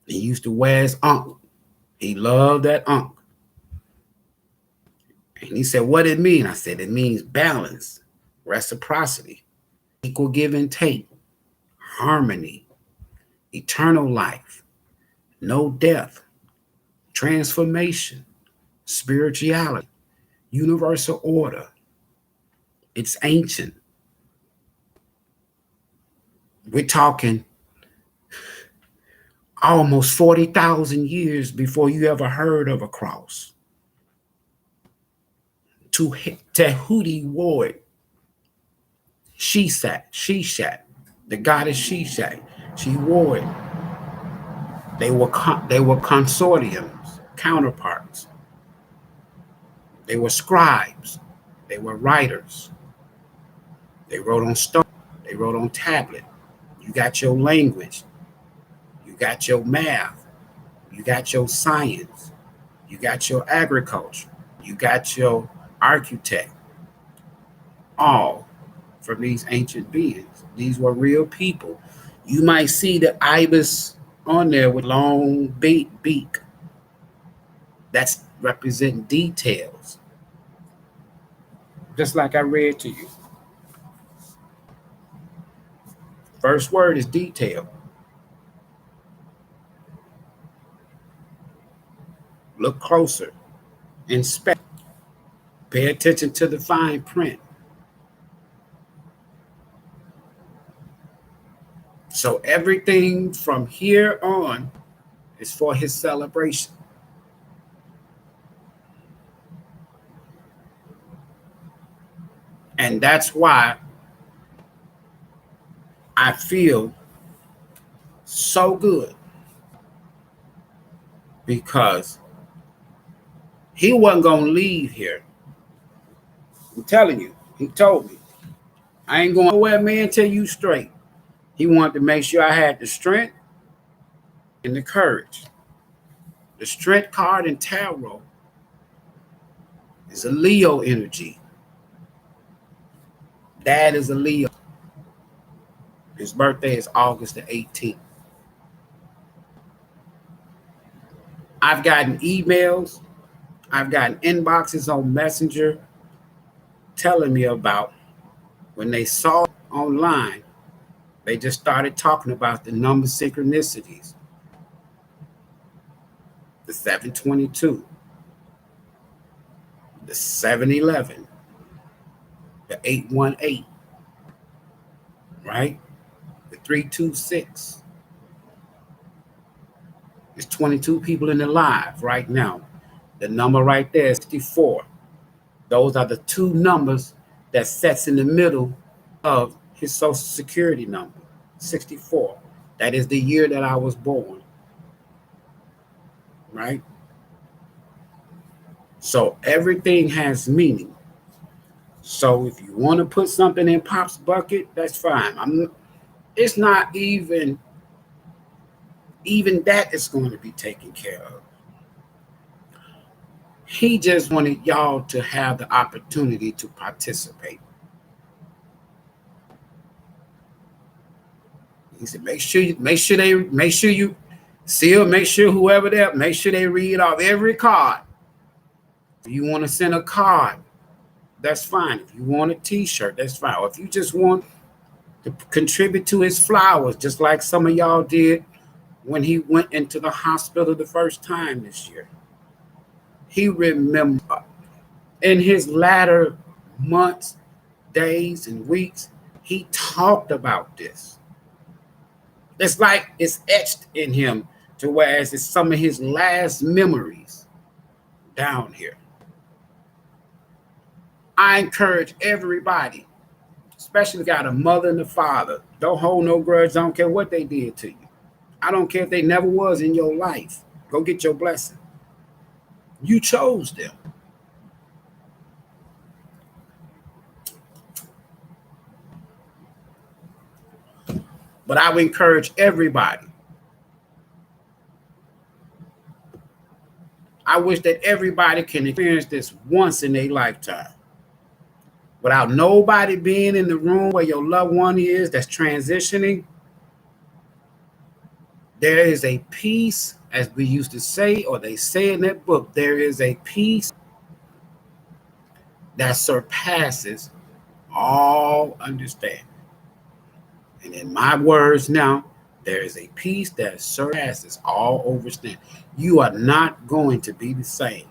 He used to wear his uncle. He loved that uncle. And he said, what it mean? I said, it means balance, reciprocity, equal give and take, harmony, eternal life, no death, transformation, spirituality, universal order. It's ancient. We're talking almost 40,000 years before you ever heard of a cross. To Tehuti Ward, Sheshat, the goddess Sheshat, she wore it. They were consortiums, counterparts. They were scribes. They were writers. They wrote on stone. They wrote on tablet. You got your language. You got your math. You got your science. You got your agriculture. You got your architect. All from these ancient beings. These were real people. You might see the ibis on there with long beak. That's representing details. Just like I read to you. First word is detail. Look closer. Inspect. Pay attention to the fine print. So everything from here on is for his celebration. And that's why I feel so good because he wasn't going to leave here. I'm telling you, he told me, I ain't going nowhere, man, till you straight. He wanted to make sure I had the strength and the courage. The strength card in tarot is a Leo energy. Dad is a Leo. His birthday is August the 18th. I've gotten emails, I've gotten inboxes on Messenger telling me about when they saw it online, they just started talking about the number synchronicities. The 722, the 711, the 818, right? The 326. There's 22 people in the live right now. The number right there is 64. Those are the two numbers that sets in the middle of his social security number, 64. That is the year that I was born, right? So everything has meaning. So if you want to put something in Pop's bucket, that's fine. It's not even that is going to be taken care of. He just wanted y'all to have the opportunity to participate. He said, make sure you seal, make sure whoever there, make sure they read off every card. If you want to send a card, that's fine. If you want a t-shirt, that's fine. Or if you just want to contribute to his flowers, just like some of y'all did when he went into the hospital the first time this year. He remembered in his latter months, days, and weeks, he talked about this. It's like it's etched in him to whereas it's some of his last memories down here. I encourage everybody, especially if you got a mother and a father, don't hold no grudge. I don't care what they did to you. I don't care if they never was in your life. Go get your blessing. You chose them. But I would encourage everybody. I wish that everybody can experience this once in their lifetime. Without nobody being in the room where your loved one is that's transitioning, there is a peace, as we used to say, or they say in that book, there is a peace that surpasses all understanding. And in my words now, there is a peace that surpasses all understanding. You are not going to be the same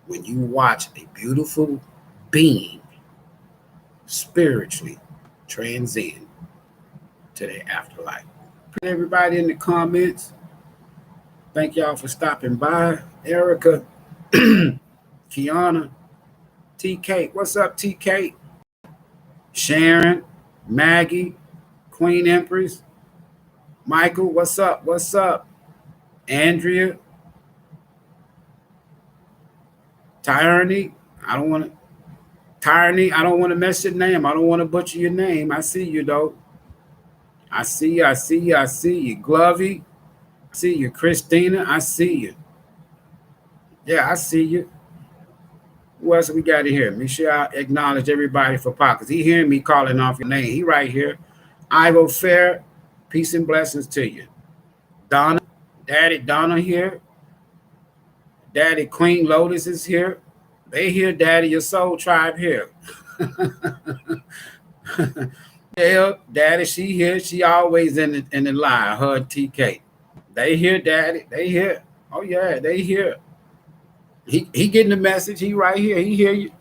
when you watch a beautiful being spiritually transcend to the afterlife. Everybody in the comments, thank y'all for stopping by. Erica, Kiana, TK, what's up, TK? Sharon, Maggie, Queen Empress, Michael, what's up? What's up? Andrea, Tyranny, I don't want to mess your name. I don't want to butcher your name. I see you though. I see you. Glovey, I see you. Christina, I see you. Yeah, I see you. Who else we got in here? Make sure I acknowledge everybody for pockets. He hearing me calling off your name. He right here. Ivo Fair, peace and blessings to you. Donna, Daddy Donna here. Daddy Queen Lotus is here. They here, Daddy, your soul tribe here. Yeah, Daddy, she here. She always in the line, her and TK. They here, Daddy. They here. Oh, yeah, they here. He getting the message. He right here. He hear you.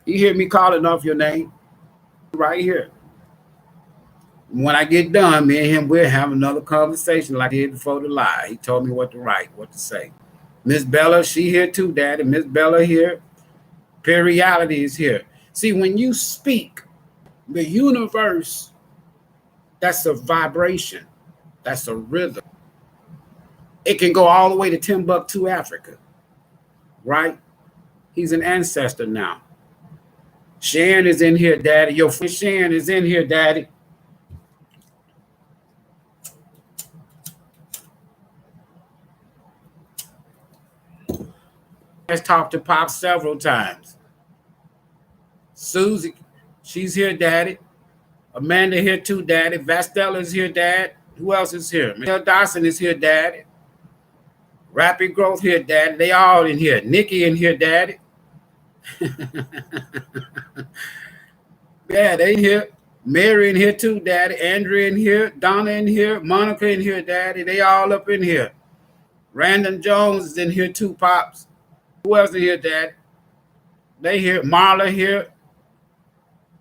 He hear me calling off your name. Right here. When I get done, me and him, we'll have another conversation like I did before the live. He told me what to write, what to say. Miss Bella, she here too, Daddy. Miss Bella here. Periality is here. See, when you speak, the universe, that's a vibration. That's a rhythm. It can go all the way to Timbuktu, Africa. Right? He's an ancestor now. Sharon is in here, Daddy. Your friend Sharon is in here, Daddy. Has talked to Pop several times. Susie, she's here, Daddy. Amanda here too, Daddy. Vastella is here, Dad. Who else is here? Michelle Dawson is here, Daddy. Rapid Growth here, Daddy. They all in here. Nikki in here, Daddy. Yeah, they in here. Mary in here too, Daddy. Andrea in here. Donna in here. Monica in here, Daddy. They all up in here. Random Jones is in here too, Pops. Who else in here, Daddy? They here. Marla here.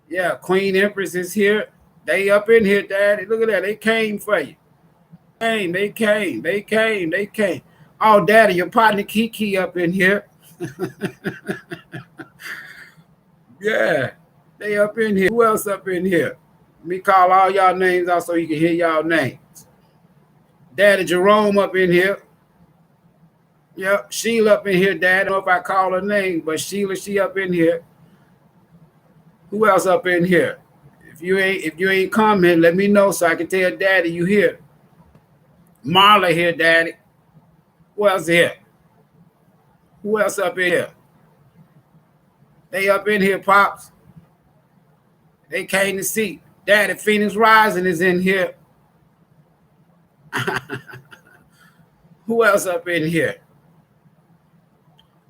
Yeah, Queen Empress is here. They up in here, Daddy. Look at that. They came for you. They came. Oh, Daddy, your partner Kiki up in here. Yeah, they up in here. Who else up in here? Let me call all y'all names out so you can hear y'all names. Daddy Jerome up in here. Yep, Sheila up in here, Dad. I don't know if I call her name, but Sheila, she up in here. Who else up in here? If you ain't coming, let me know so I can tell Daddy you here. Marla here, Daddy. Who else here? Who else up in here? They up in here, Pops. They came to see. Daddy Phoenix Rising is in here. Who else up in here?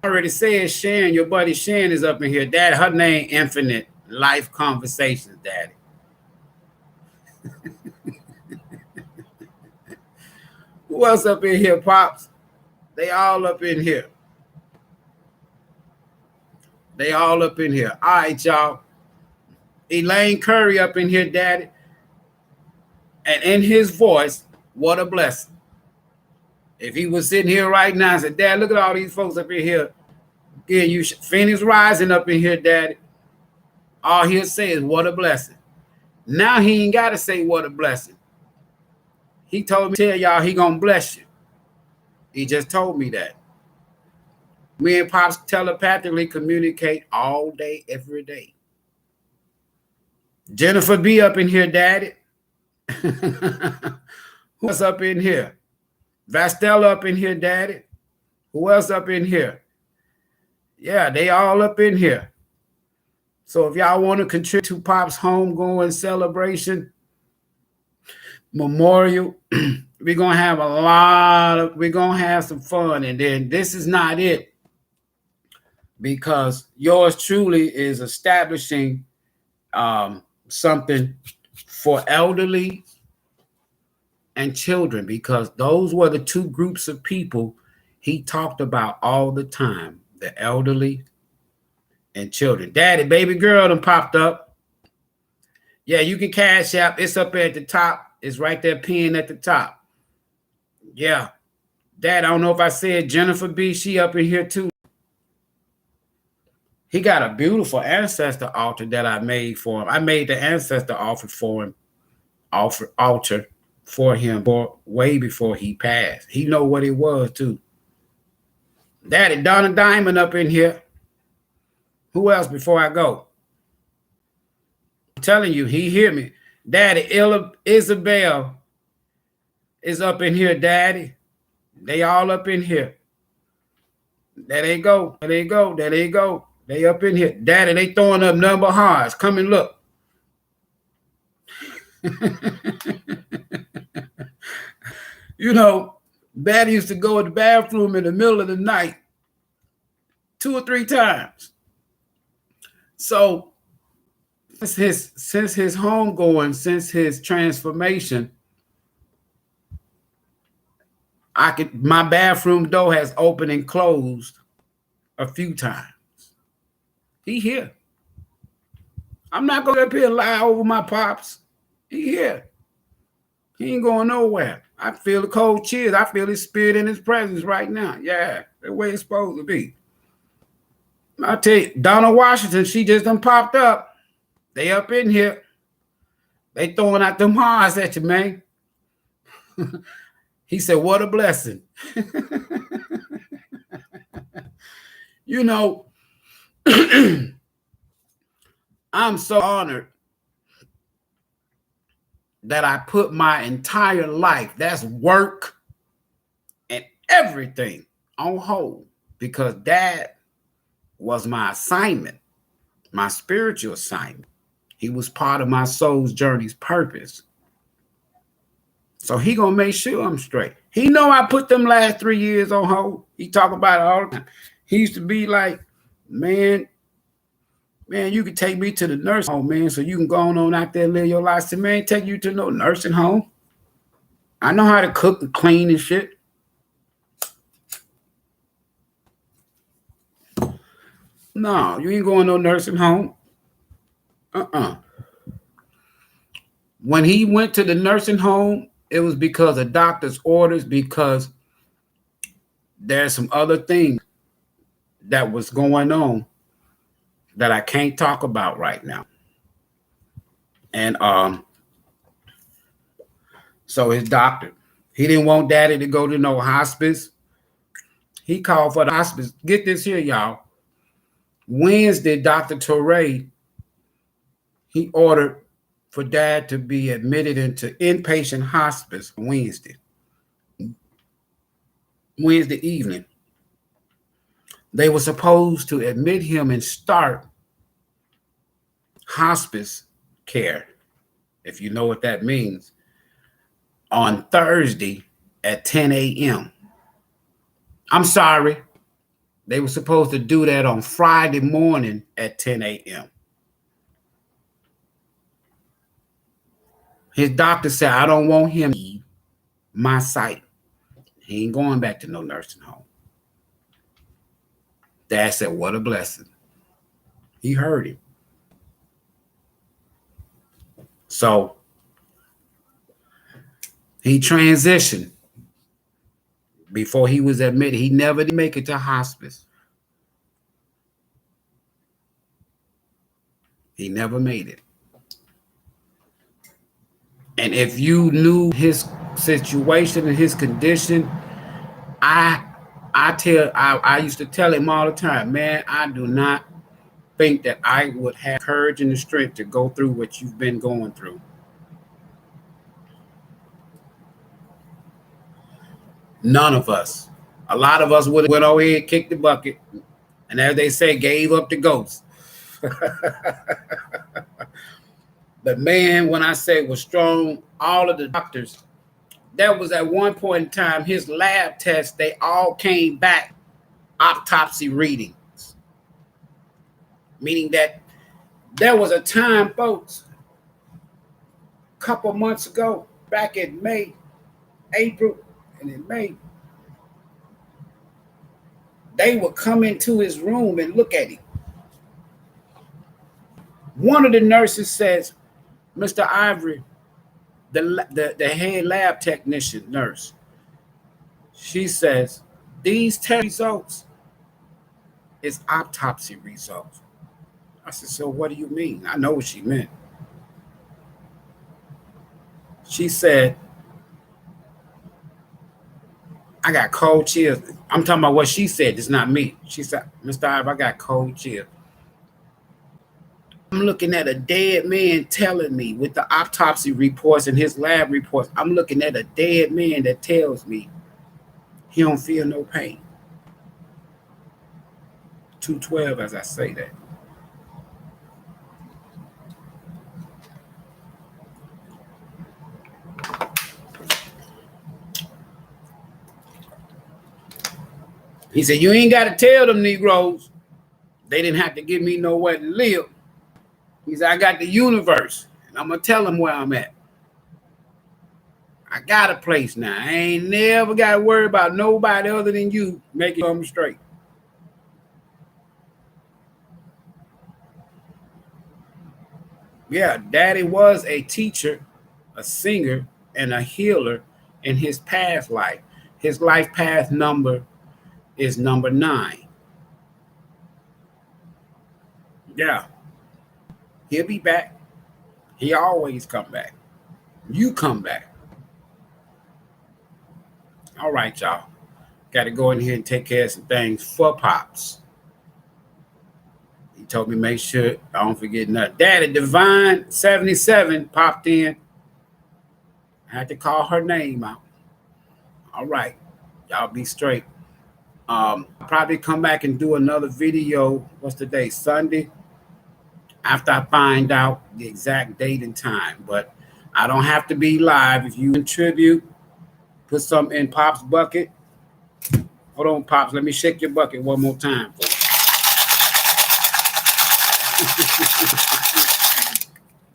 I already said Sharon, your buddy Sharon is up in here. Daddy, her name Infinite Life Conversations, Daddy. Who else up in here, Pops? They all up in here. They all up in here. All right, y'all. Elaine Curry up in here, Daddy. And in his voice, what a blessing. If he was sitting here right now and said, Dad, look at all these folks up in here. Yeah, you Phoenix Rising up in here, Daddy. All he'll say is, what a blessing. Now he ain't got to say what a blessing. He told me to tell y'all he gonna bless you. He just told me that. Me and Pops telepathically communicate all day, every day. Jennifer B up in here, Daddy. Who else up in here? Vastella up in here, Daddy. Who else up in here? Yeah, they all up in here. So if y'all want to contribute to Pop's homegoing celebration, memorial, we're going to have we're going to have some fun. And then this is not it, because yours truly is establishing something for elderly and children, because those were the two groups of people he talked about all the time, the elderly and children. Daddy, baby girl done popped up. Yeah, you can cash app. It's up at the top. It's right there pinned at the top. Yeah. Dad, I don't know if I said Jennifer B. She up in here too. He got a beautiful ancestor altar that I made for him. I made the ancestor altar for him, altar for him way before he passed. He know what it was too. Daddy, Donna Diamond up in here. Who else before I go? I'm telling you, he hear me. Daddy, Isabel is up in here, Daddy. They all up in here. There they go. There they go. There they go. They up in here. Daddy, they throwing up number hearts. Come and look. You know, Daddy used to go in the bathroom in the middle of the night 2 or 3 times. So since his homegoing, since his transformation, my bathroom door has opened and closed a few times. He here. I'm not going to up here and lie over my Pops. He here. He ain't going nowhere. I feel the cold chills. I feel his spirit in his presence right now. Yeah, the way it's supposed to be. I'll tell you, Donna Washington, she just done popped up. They up in here. They throwing out them hearts at you, man. He said, what a blessing. You know, I'm so honored that I put my entire life, that's work and everything, on hold, because that was my assignment, my spiritual assignment. He was part of my soul's journey's purpose. So he gonna make sure I'm straight. He know I put them last 3 years on hold. He talk about it all the time. He used to be like, man, you could take me to the nursing home, man, so you can go on out there and live your life. I said, man, take you to no nursing home. I know how to cook and clean and shit. No, you ain't going no nursing home. When he went to the nursing home, it was because of doctor's orders, because there's some other things that was going on that I can't talk about right now. And so his doctor, he didn't want daddy to go to no hospice. He called for the hospice. Get this here, y'all. Wednesday, Dr. Torre, he ordered for dad to be admitted into inpatient hospice Wednesday evening. They were supposed to admit him and start hospice care, if you know what that means, on Thursday at 10 a.m. I'm sorry. They were supposed to do that on Friday morning at 10 a.m. His doctor said, I don't want him to leave my sight. He ain't going back to no nursing home. Dad said, what a blessing. He heard him. So he transitioned before he was admitted. He never did make it to hospice. He never made it. And if you knew his situation and his condition, I used to tell him all the time, man, I do not think that I would have courage and the strength to go through what you've been going through. None of us. A lot of us would have went over here, kicked the bucket, and as they say, gave up the ghost. But man, when I say was strong, all of the doctors, that was at one point in time, his lab tests, they all came back autopsy readings. Meaning that there was a time, folks, a couple months ago, back in May, April, and in May, they would come into his room and look at him. One of the nurses says, Mr. Ivory, the head lab technician nurse, she says, these test results is autopsy results. I said, so what do you mean? I know what she meant. She said, I got cold chills. I'm talking about what she said. It's not me. She said, Mr. Ivory, I got cold chills. I'm looking at a dead man telling me with the autopsy reports and his lab reports, I'm looking at a dead man that tells me he don't feel no pain. 212 as I say that. He said, you ain't got to tell them Negroes. They didn't have to give me nowhere to live. He said, I got the universe, and I'm going to tell them where I'm at. I got a place now. I ain't never got to worry about nobody other than you making them straight. Yeah, Daddy was a teacher, a singer, and a healer in his past life. His life path number is number 9. Yeah. He'll be back. He always come back. You come back. All right, y'all. Got to go in here and take care of some things for Pops. He told me make sure I don't forget nothing. Daddy Divine 77 popped in. I had to call her name out. All right. Y'all be straight. I'll probably come back and do another video. What's the day? Sunday. After I find out the exact date and time. But I don't have to be live. If you contribute, put something in Pop's bucket. Hold on, Pops. Let me shake your bucket one more time.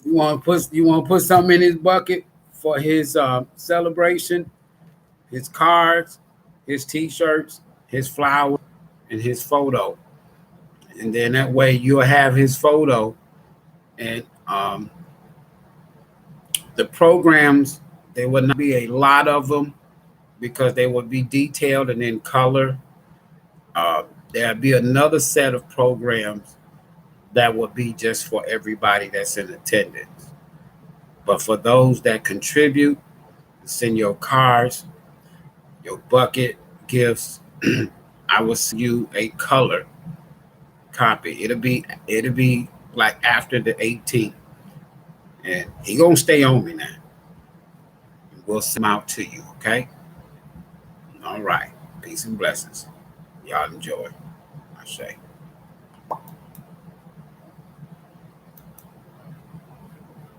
You want to put something in his bucket for his celebration, his cards, his T-shirts, his flowers, and his photo. And then that way you'll have his photo. And the programs, there would not be a lot of them because they would be detailed and in color. There'll be another set of programs that will be just for everybody that's in attendance. But for those that contribute, send your cards, your bucket, gifts, I will send you a color copy. It'll be like after the 18th. And he gonna stay on me now. We'll send them out to you, okay? All right. Peace and blessings. Y'all enjoy. I say.